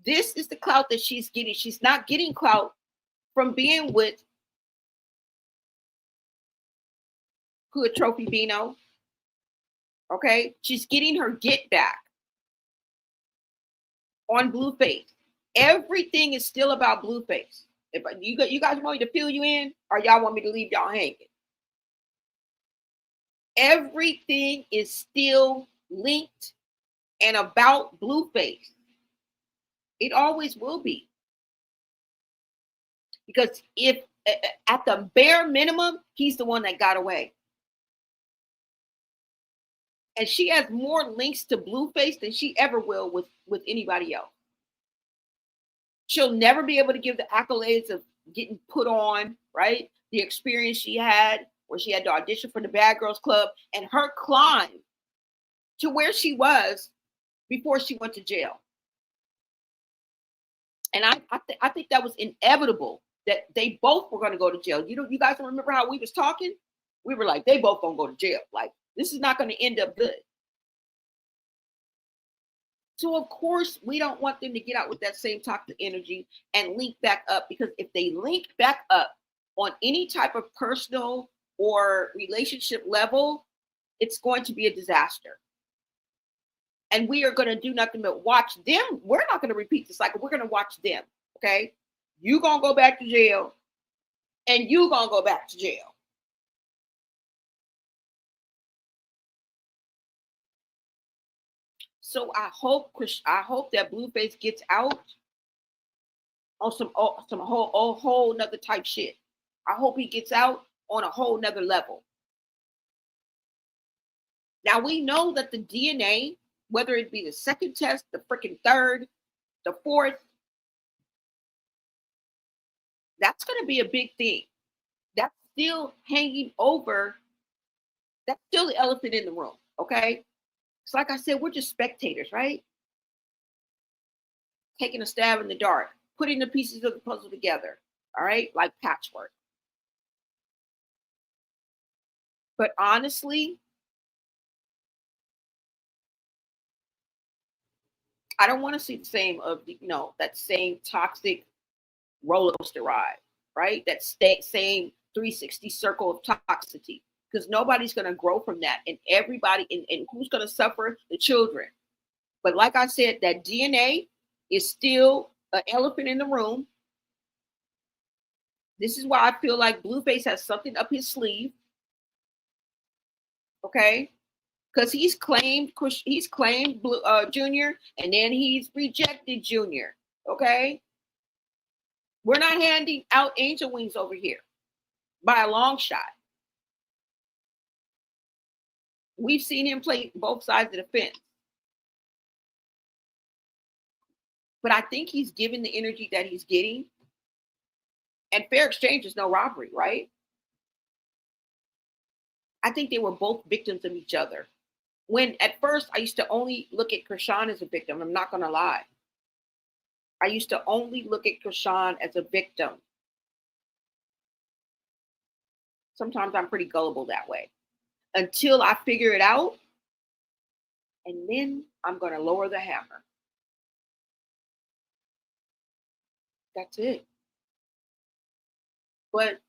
this is the clout that she's getting. She's not getting clout from being with Hood Trophy Bino. Okay? She's getting her get back on Blueface. Everything is still about Blueface. If you guys want me to fill you in, or y'all want me to leave y'all hanging? Everything is still linked and about Blueface. It always will be. Because if at the bare minimum, he's the one that got away. And she has more links to Blueface than she ever will with anybody else. She'll never be able to give the accolades of getting put on, right? The experience she had where she had to audition for the Bad Girls Club and her climb to where she was before she went to jail. And I think that was inevitable that they both were going to go to jail. You guys remember how we was talking? We were like, they both going to go to jail. Like, this is not going to end up good. So, of course, we don't want them to get out with that same toxic energy and link back up, because if they link back up on any type of personal or relationship level, it's going to be a disaster. And we are going to do nothing but watch them. We're not going to repeat the cycle. We're going to watch them, okay? You going to go back to jail, and you going to go back to jail. So I hope that Blueface gets out on some whole nother type shit. I hope he gets out on a whole nother level. Now we know that the DNA, whether it be the second test, the freaking third, the fourth, that's going to be a big thing. That's still hanging over. That's still the elephant in the room, okay? It's like I said, we're just spectators, right? Taking a stab in the dark, putting the pieces of the puzzle together, all right? Like patchwork. But honestly, I don't want to see the same that same toxic roller coaster ride, right? That same 360 circle of toxicity. Because nobody's going to grow from that. And everybody, and who's going to suffer? The children. But like I said, that DNA is still an elephant in the room. This is why I feel like Blueface has something up his sleeve. Okay? Because he's claimed Junior, and then he's rejected Junior. Okay? We're not handing out angel wings over here by a long shot. We've seen him play both sides of the fence. But I think he's given the energy that he's getting. And fair exchange is no robbery, right? I think they were both victims of each other. When at first I used to only look at Chrisean as a victim. I'm not going to lie. I used to only look at Chrisean as a victim. Sometimes I'm pretty gullible that way. Until I figure it out, and then I'm going to lower the hammer. That's it. But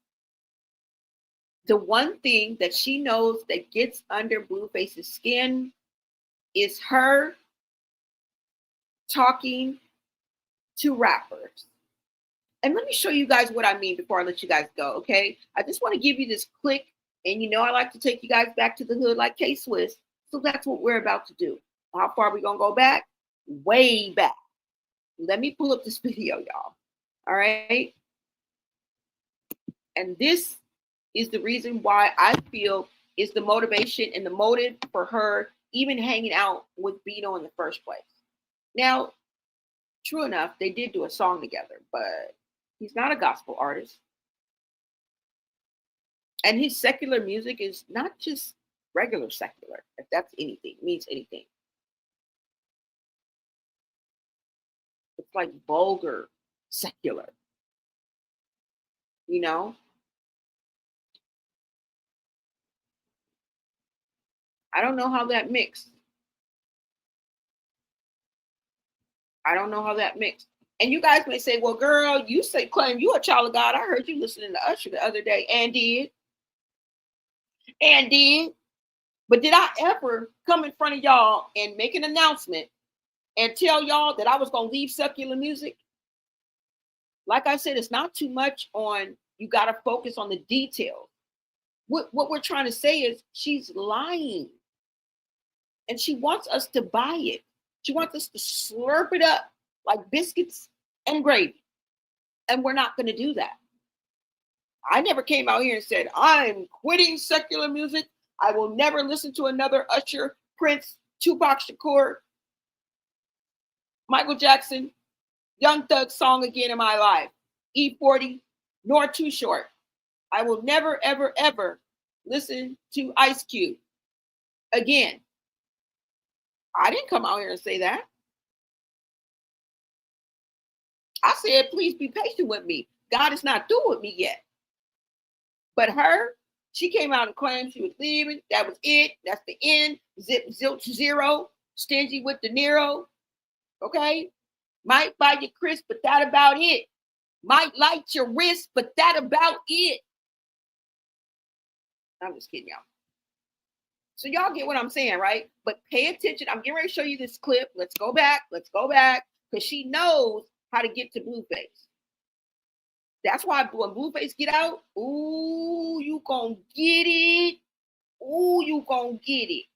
the one thing that she knows that gets under Blueface's skin is her talking to rappers. And let me show you guys what I mean before I let you guys go, okay? I just want to give you this quick, and you know I like to take you guys back to the hood like K-Swiss, so that's what we're about to do. How far are we going to go back? Way back. Let me pull up this video, y'all. All right? And this is the reason why I feel is the motivation and the motive for her even hanging out with Bino in the first place. Now, true enough, they did do a song together, but He's not a gospel artist. And his secular music is not just regular secular, if that's anything, means anything. It's like vulgar secular, you know? I don't know how that mixed. I don't know how that mixed. And you guys may say, well, girl, you say claim you a child of God. I heard you listening to Usher the other day and did. And did. But did I ever come in front of y'all and make an announcement and tell y'all that I was going to leave secular music? Like I said, it's not too much on, you got to focus on the details. What we're trying to say is she's lying. And she wants us to buy it. She wants us to slurp it up like biscuits and gravy. And we're not going to do that. I never came out here and said, I'm quitting secular music. I will never listen to another Usher, Prince, Tupac Shakur, Michael Jackson, Young Thug song again in my life. E40, nor Too Short. I will never, ever, ever listen to Ice Cube again. I didn't come out here and say that. I said, please be patient with me. God is not through with me yet. But her, she came out and claimed she was leaving. That was it. That's the end. Zip, zilch, zero. Stingy with De Niro. Okay? Might buy you crisp, but that about it. Might light your wrist, but that about it. I'm just kidding, y'all. So y'all get what I'm saying, right? But pay attention. I'm getting ready to show you this clip. Let's go back. Let's go back. Because she knows how to get to Blueface. That's why when Blueface get out, ooh, you gonna get it. Ooh, you gonna get it.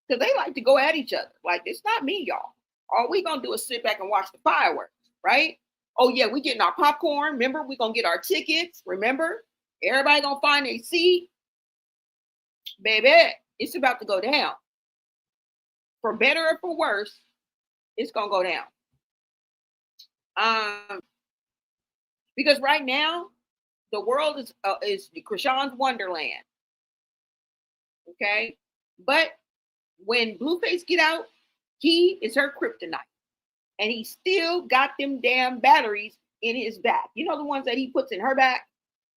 Because they like to go at each other. Like, it's not me, y'all. All we gonna do is sit back and watch the fireworks, right? Oh, yeah, we getting our popcorn. Remember, we gonna get our tickets. Remember? Everybody gonna find a seat. Baby, it's about to go down. For better or for worse, it's gonna go down. Because right now, the world is Chrisean'S wonderland. Okay, but when Blueface get out, he is her kryptonite, and he still got them damn batteries in his back. You know the ones that he puts in her back.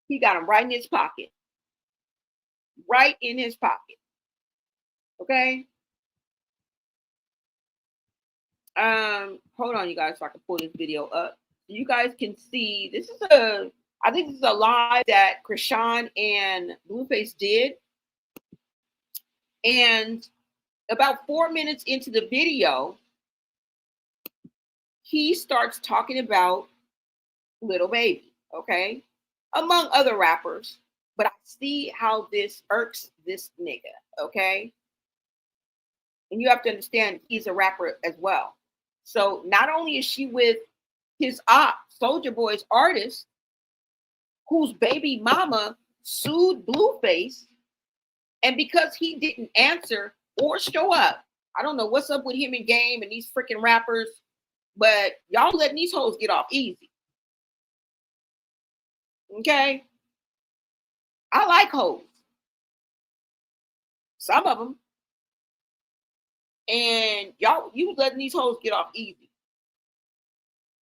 He got them right in his pocket. Right in his pocket. Okay. Hold on, you guys, so I can pull this video up. You guys can see this is I think this is a live that Chrisean and Blueface did. And about 4 minutes into the video, he starts talking about Lil Baby, okay? Among other rappers. But I see how this irks this nigga, okay? And you have to understand he's a rapper as well. So not only is she with his op, Soulja Boy's artist, whose baby mama sued Blueface, and because he didn't answer or show up, I don't know what's up with him in Game and these freaking rappers, but y'all letting these hoes get off easy. Okay? I like hoes. Some of them. And y'all, you letting these hoes get off easy.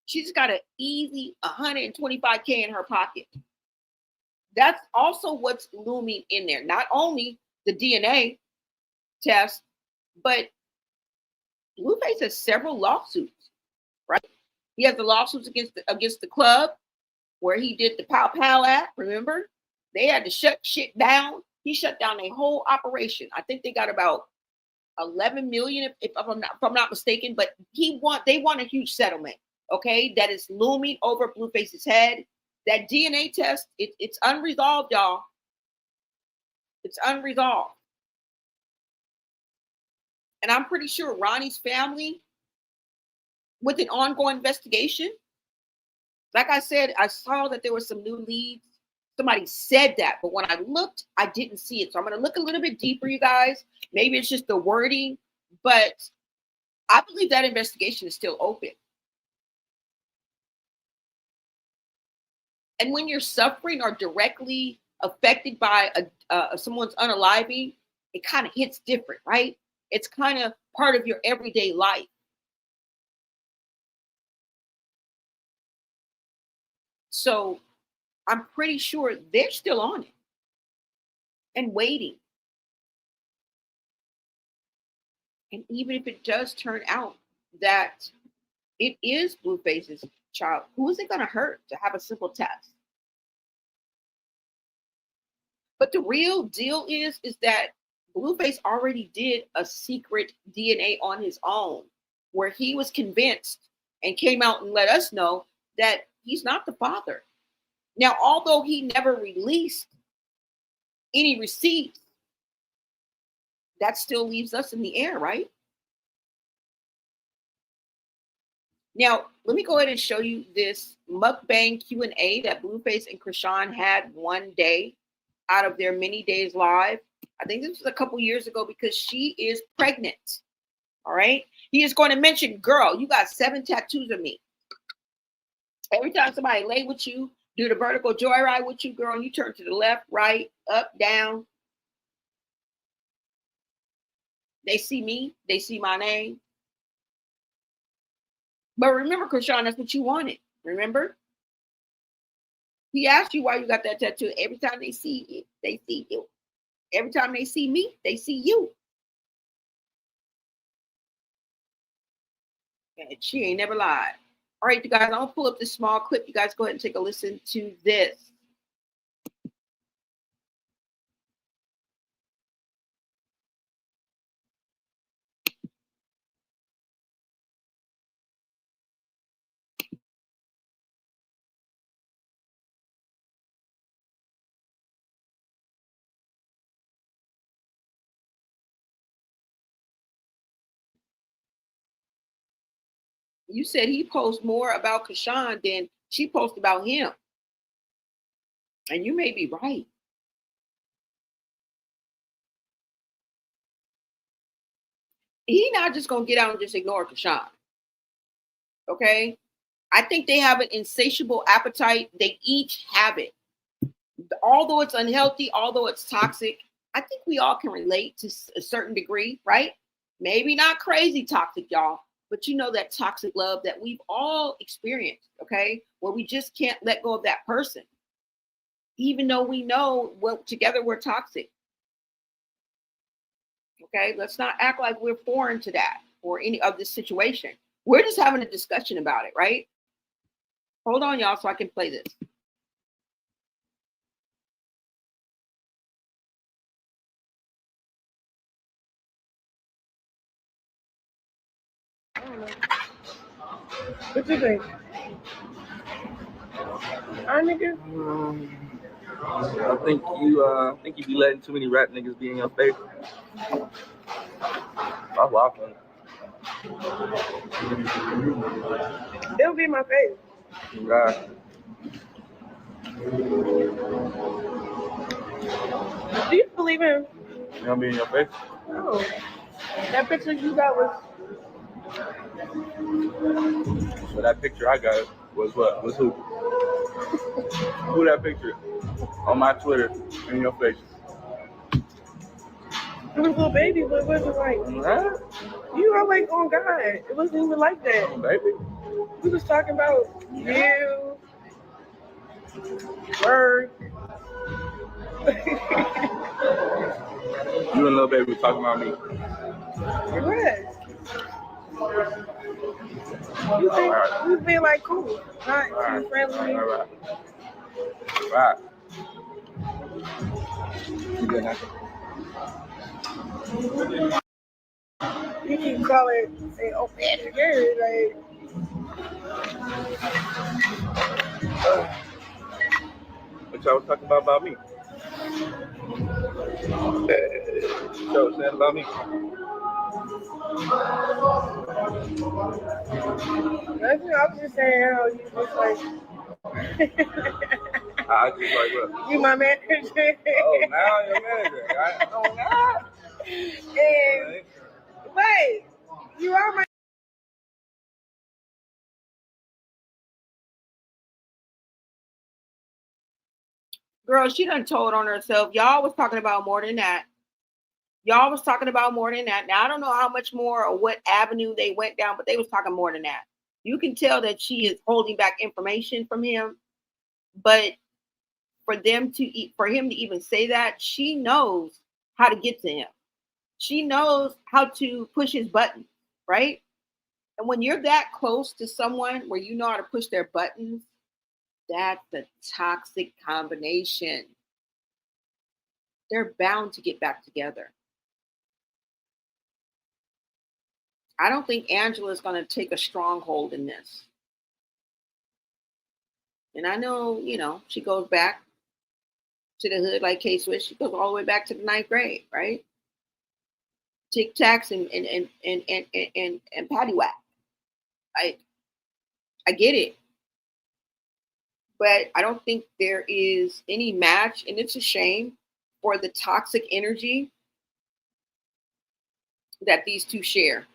She's got an easy 125K in her pocket. That's also what's looming in there. Not only the DNA test, but Blueface has several lawsuits, right? He has the lawsuits against the club where he did the Pow Pow Act, remember? They had to shut shit down. He shut down a whole operation. I think they got about 11 million, if I'm not mistaken, but they want a huge settlement, okay? That is looming over Blueface's head. That DNA test, it's unresolved, y'all. It's unresolved. And I'm pretty sure Ronnie's family, with an ongoing investigation, like I said, I saw that there were some new leads. Somebody said that, but when I looked, I didn't see it. So I'm going to look a little bit deeper, you guys. Maybe it's just the wording, but I believe that investigation is still open. And when you're suffering or directly affected by someone's unaliving, it kind of hits different, right? It's kind of part of your everyday life. So I'm pretty sure they're still on it and waiting. And even if it does turn out that it is Blueface's child, who is it going to hurt to have a simple test? But the real deal is that Blueface already did a secret DNA on his own, where he was convinced and came out and let us know that he's not the father. Now, although he never released any receipts, that still leaves us in the air, right? Now, let me go ahead and show you this mukbang Q&A that Blueface and Chrisean had one day out of their many days live. I think this was a couple years ago because she is pregnant. All right. He is going to mention, girl, you got 7 tattoos of me. Every time somebody lay with you, do the vertical joyride with you, girl, and you turn to the left, right, up, down. They see me. They see my name. But remember, Chrisean, that's what you wanted. Remember? He asked you why you got that tattoo. Every time they see you, they see you. Every time they see me, they see you. And she ain't never lied. All right, you guys, I'm going to pull up this small clip. You guys go ahead and take a listen to this. You said he posts more about Chrisean than she posts about him. And you may be right. He's not just going to get out and just ignore Chrisean. Okay? I think they have an insatiable appetite. They each have it. Although it's unhealthy, although it's toxic, I think we all can relate to a certain degree, right? Maybe not crazy toxic, y'all, but you know that toxic love that we've all experienced, okay? Where we just can't let go of that person, even though we know together we're toxic. Okay, let's not act like we're foreign to that or any of this situation. We're just having a discussion about it, right? Hold on, y'all, so I can play this. What you think? Our nigga? I think you be letting too many rap niggas be in your face. That's what I think. They'll be in my face. Right. Do you believe him? You gonna be in your face? No. That picture you got was. So that picture I got was what? Was who? Who that picture? On my Twitter, in your face. It was a little baby, but it wasn't like. Huh? You are like on God. It wasn't even like that. Oh, baby. We was talking about you, work. You and Lil Baby was talking about me. What? You think we was being like cool, not too friendly. All right. Right. You good now? You keep calling, say, oh man, you're like. What y'all was talking about me? What y'all was saying about me? Nothing, I was just saying how you just like. I just like what? You my manager. Oh, now you're manager. Oh, now. And, wait, you are my Girl, she done told on herself. Y'all was talking about more than that. Y'all was talking about more than that. Now, I don't know how much more or what avenue they went down, but they was talking more than that. You can tell that she is holding back information from him. But for him to even say that, she knows how to get to him. She knows how to push his button, right? And when you're that close to someone where you know how to push their buttons, that's the toxic combination. They're bound to get back together. I don't think Angela's going to take a stronghold in this. And I know, she goes back to the hood like K-Swiss. She goes all the way back to the 9th grade, right? Tic Tacs and paddywhack. I get it. But I don't think there is any match, and it's a shame for the toxic energy that these two share.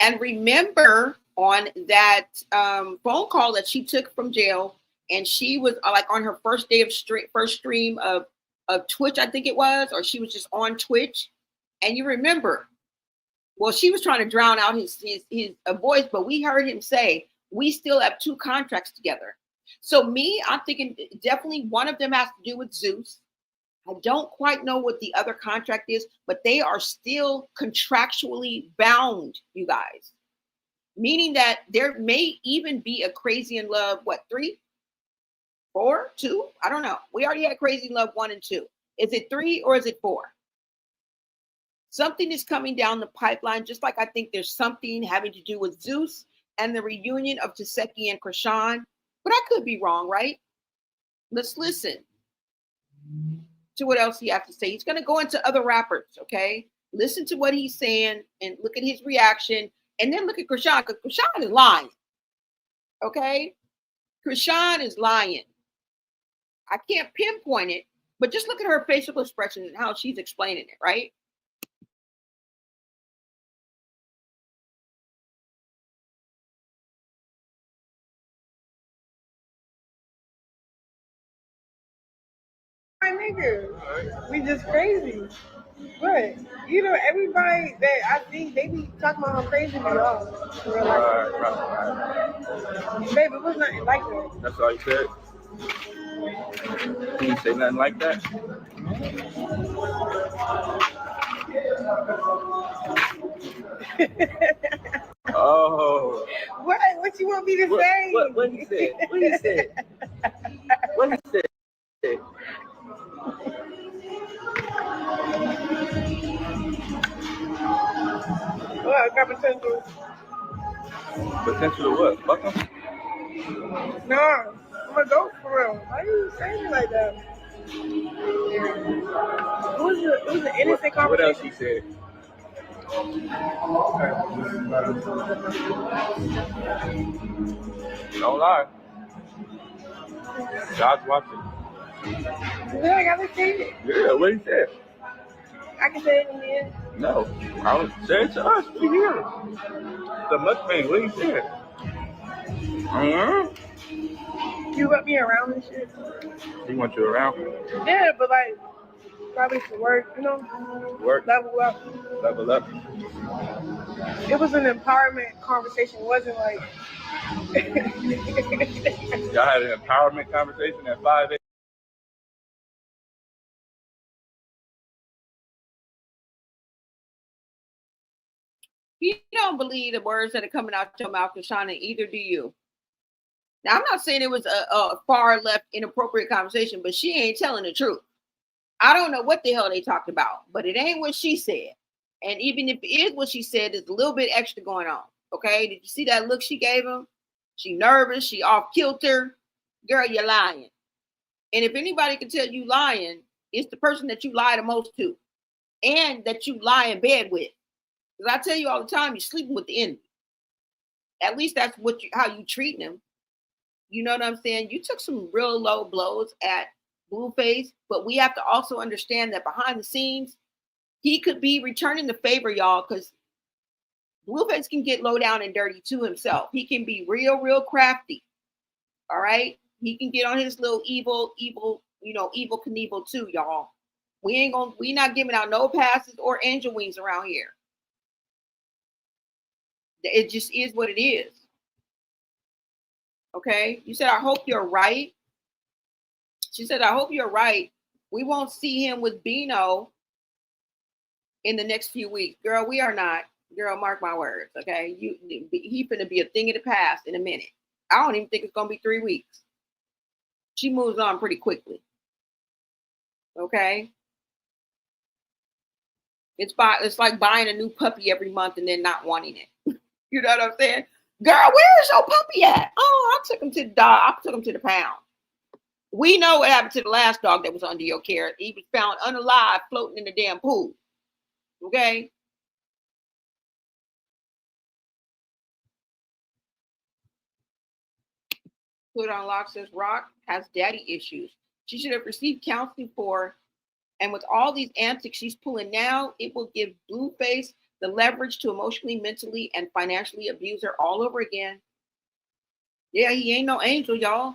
And remember on that phone call that she took from jail, and she was like on her first day of first stream of Twitch, I think it was, or she was just on Twitch. And you remember, well, she was trying to drown out his voice, but we heard him say, we still have 2 contracts together. So I'm thinking definitely one of them has to do with Zeus. I don't quite know what the other contract is, but they are still contractually bound, you guys. Meaning that there may even be a Crazy in Love, 3, 4, 2? I don't know. We already had Crazy in Love 1 and 2. Is it 3 or is it 4? Something is coming down the pipeline, just like I think there's something having to do with Zeus and the reunion of Taseki and Chrisean. But I could be wrong, right? Let's listen to what else he has to say. He's going to go into other rappers, okay? Listen to what he's saying and look at his reaction. And then look at Chrisean, because Chrisean is lying, okay? Chrisean is lying. I can't pinpoint it, but just look at her facial expression and how she's explaining it, right? My nigga, we just crazy. But everybody that I think they be talking about how crazy we are. Right. Baby, it was nothing like that. That's all you said? Can you say nothing like that? Oh. What you want me to say? What he said? What he said? What he said? Well, I got potential. Potential to what? Fuck him? No, I'm gonna go for real. Why are you saying it like that? It was an innocent conversation. What else he said? Don't lie. God's watching. Yeah, I gotta say it. Yeah, what he said? I can say it in the end. No, I don't say it to us. We hear it. The mukbang, what he said? You want me around and shit? He want you around? Yeah, but like, probably for work, Work. Level up. Level up. It was an empowerment conversation. It wasn't like... Y'all had an empowerment conversation at 5 a.m. You don't believe the words that are coming out your mouth, Chrisean, either do you. Now, I'm not saying it was a far left inappropriate conversation, but she ain't telling the truth. I don't know what the hell they talked about, but it ain't what she said. And even if it is what she said, there's a little bit extra going on. Okay? Did you see that look she gave him? She nervous. She off kilter. Girl, you're lying. And if anybody can tell you lying, it's the person that you lie the most to and that you lie in bed with. Because I tell you all the time, you're sleeping with the enemy. At least that's how you treating him. You know what I'm saying? You took some real low blows at Blueface, but we have to also understand that behind the scenes, he could be returning the favor, y'all, because Blueface can get low down and dirty to himself. He can be real, real crafty. All right? He can get on his little evil, evil Knievel too, y'all. We not giving out no passes or angel wings around here. It just is what it is. Okay? You said, I hope you're right. She said, I hope you're right. We won't see him with Bino in the next few weeks. Girl, we are not. Girl, mark my words, okay? He finna be a thing of the past in a minute. I don't even think it's gonna be 3 weeks. She moves on pretty quickly. Okay? It's like buying a new puppy every month and then not wanting it. You know what I'm saying? Girl, where's your puppy at? Oh, I took him to the dog. I took him to the pound. We know what happened to the last dog that was under your care. He was found unalive floating in the damn pool. Okay? Put on lock says Rock has daddy issues. She should have received counseling for, and with all these antics she's pulling now, it will give Blueface the leverage to emotionally, mentally, and financially abuse her all over again. Yeah, he ain't no angel, y'all.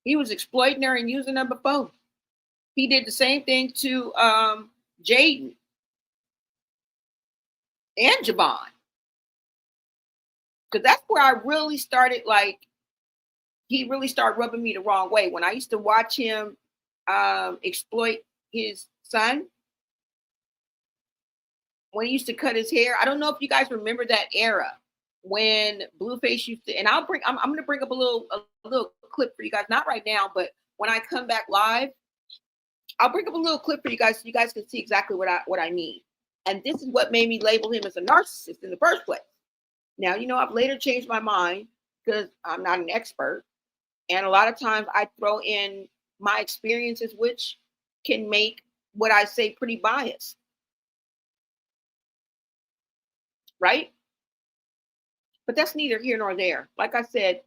He was exploiting her and using her before. He did the same thing to Jaden and Javon. Because that's where I really started, like, he really started rubbing me the wrong way. When I used to watch him exploit his son, when he used to cut his hair. I don't know if you guys remember that era when Blueface used to, and I'm going to bring up a little clip for you guys, not right now, but when I come back live, I'll bring up a little clip for you guys so you guys can see exactly what I mean. And this is what made me label him as a narcissist in the first place. Now, you know, I've later changed my mind because I'm not an expert. And a lot of times I throw in my experiences, which can make what I say pretty biased. Right? But that's neither here nor there. Like I said,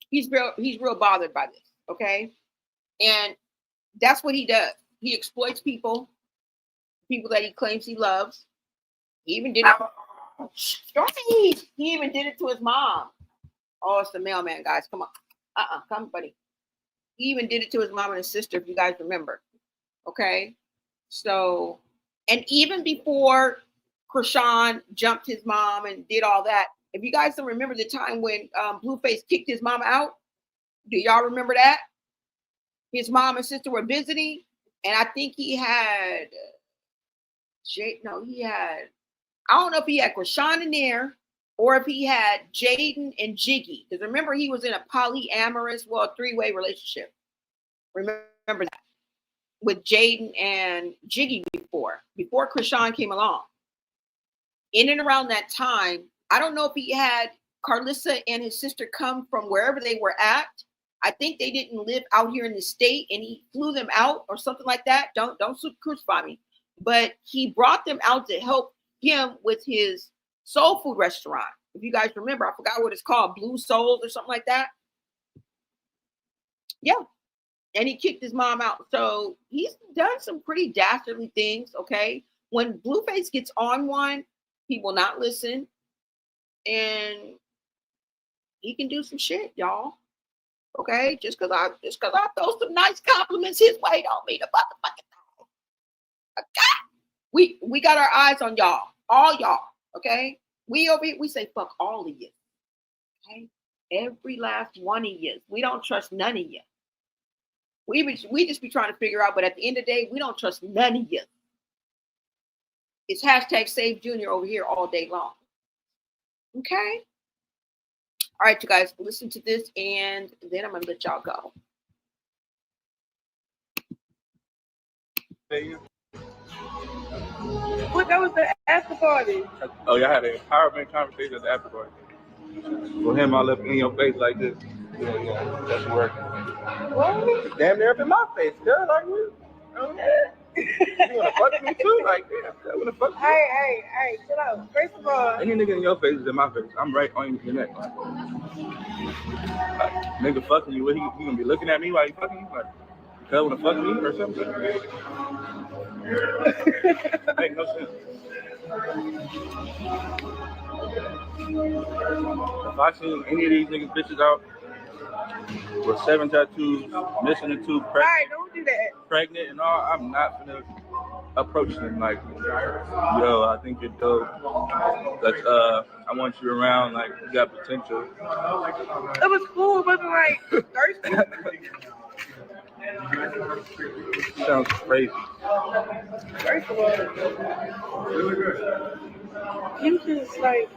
he's real bothered by this, okay? And that's what he does. He exploits people that he claims he loves. He even did it. He even did it to his mom. Oh, it's the mailman, guys. Come on. Come, buddy. He even did it to his mom and his sister, if you guys remember. Okay? So, and even before Chrisean jumped his mom and did all that, if you guys don't remember the time when Blueface kicked his mom out, do y'all remember that? His mom and sister were visiting, and I think he had, I don't know if he had Chrisean in there or if he had Jaden and Jiggy. Because remember, he was in a polyamorous, three-way relationship. Remember that? With Jaden and Jiggy before Chrisean came along. In and around that time, I don't know if he had Carlissa and his sister come from wherever they were at. I think they didn't live out here in the state and he flew them out or something like that. Don't crucify me. But he brought them out to help him with his soul food restaurant. If you guys remember, I forgot what it's called, Blue Souls or something like that. Yeah. And he kicked his mom out. So he's done some pretty dastardly things, okay? When Blueface gets on one, he will not listen. And he can do some shit, y'all. Okay? Just because I throw some nice compliments his way don't mean a motherfucking thing. Okay? We got our eyes on y'all. All y'all. Okay? We over here, we say fuck all of you. Okay? Every last one of you. We don't trust none of you. We just be trying to figure out, but at the end of the day, we don't trust none of you. It's hashtag Save Junior over here all day long. Okay? All right, you guys, listen to this, and then I'm going to let y'all go. What, that was the after party? Oh, y'all had an empowerment conversation at the after party. For him all up in your face like this. Yeah, that's working. What? Damn near up in my face, girl. Like, what? Okay. You wanna fuck with me too? Like, yeah, I wanna fuck with you. Hey, chill out. First of all, any nigga in your face is in my face. I'm right on your neck. Like, nigga fucking you, what he gonna be looking at me while he fucking you? Like, you wanna fuck me or something? Make no sense. If I seen any of these niggas bitches out with 7 tattoos, missing a tooth, All right, don't do that. pregnant and all, I'm not gonna approach them like, yo, I think you're dope. Like, I want you around. Like, you got potential. It was cool. It wasn't like thirsty. Sounds crazy. First of all, you just like.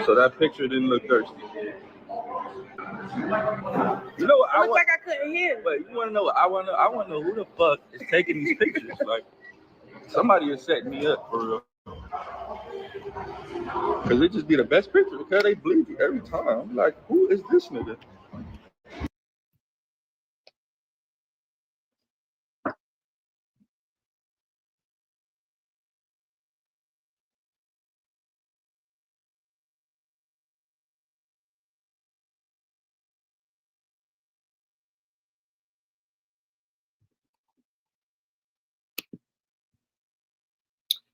So that picture didn't look thirsty. You know what? It looked like I couldn't hear. But you want to know what I want to know? I want to know who the fuck is taking these pictures. Like, somebody is setting me up for real. Because it just be the best picture because they bleed you every time. I'm like, who is this nigga?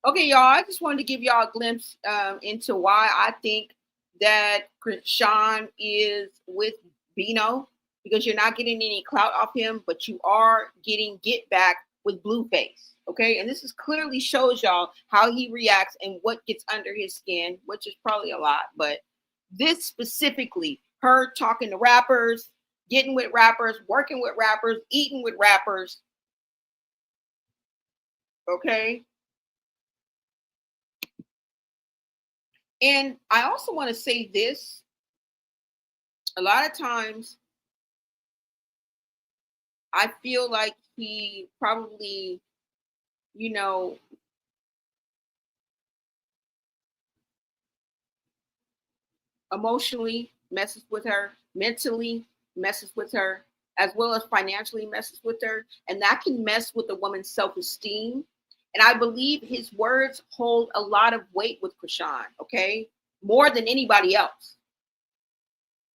Okay, y'all, I just wanted to give y'all a glimpse into why I think that Chrisean is with Bino, because you're not getting any clout off him, but you are getting get back with Blueface. Okay, and this is clearly shows y'all how he reacts and what gets under his skin, which is probably a lot, but this specifically, her talking to rappers, getting with rappers, working with rappers, eating with rappers. Okay. And I also want to say this. A lot of times I feel like he probably, you know, emotionally messes with her, mentally messes with her, as well as financially messes with her. And that can mess with a woman's self-esteem. And I believe his words hold a lot of weight with Chrisean, okay? More than anybody else.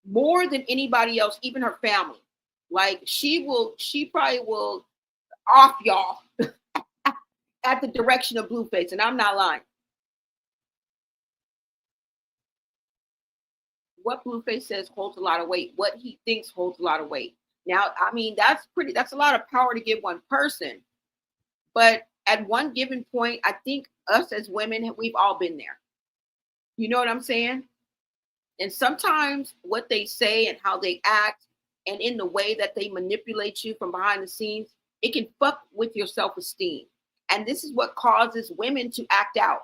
More than anybody else, even her family. Like, she probably will off y'all at the direction of Blueface, and I'm not lying. What Blueface says holds a lot of weight. What he thinks holds a lot of weight. Now, I mean, that's a lot of power to give one person. But at one given point, I think us as women, we've all been there. You know what I'm saying? And sometimes what they say and how they act and in the way that they manipulate you from behind the scenes, it can fuck with your self-esteem. And this is what causes women to act out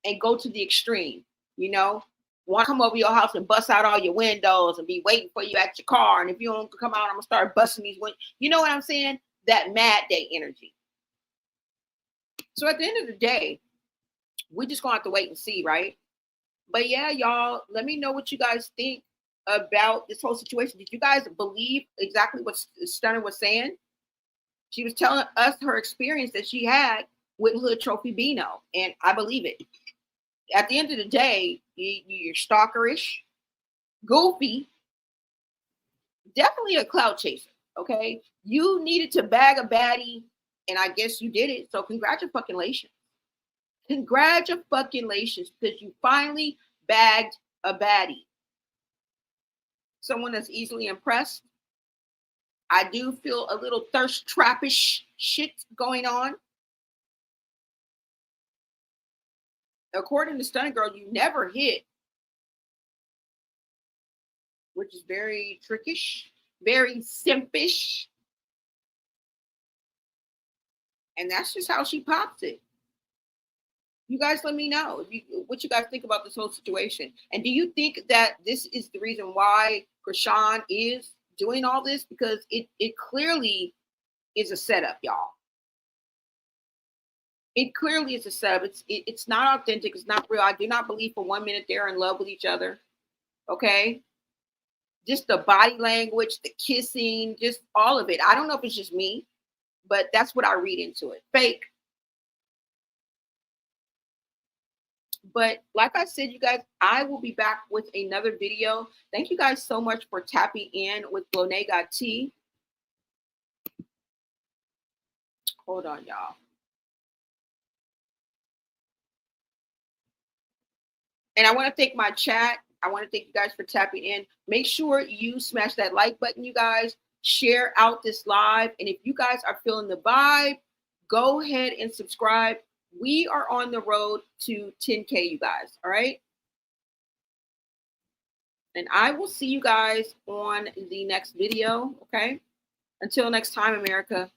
and go to the extreme, you know? Want to come over your house and bust out all your windows and be waiting for you at your car. And if you don't come out, I'm going to start busting these windows. You know what I'm saying? That mad day energy. So at the end of the day, we're just going to have to wait and see, right? But yeah, y'all, let me know what you guys think about this whole situation. Did you guys believe exactly what Stunner was saying? She was telling us her experience that she had with Hood Trophy Bino, and I believe it. At the end of the day, you're stalkerish, goofy, definitely a clout chaser, okay? You needed to bag a baddie, and I guess you did it, so congratulations. Congratulations, because you finally bagged a baddie. Someone that's easily impressed. I do feel a little thirst trappish shit going on. According to Stunnagirl, you never hit, which is very trickish, very simpish. And that's just how she pops it. You guys let me know what you guys think about this whole situation. And do you think that this is the reason why Chrisean is doing all this? Because it clearly is a setup, y'all. It clearly is a setup. It's not authentic. It's not real. I do not believe for 1 minute they're in love with each other. Okay? Just the body language, the kissing, just all of it. I don't know if it's just me, but that's what I read into it. Fake. But like I said, you guys, I will be back with another video. Thank you guys so much for tapping in with Bloné Got Tea. Hold on, y'all. And I want to thank my chat. I want to thank you guys for tapping in. Make sure you smash that like button, you guys. Share out this live. And if you guys are feeling the vibe, go ahead and subscribe. We are on the road to 10K, you guys. All right. And I will see you guys on the next video. Okay. Until next time, America.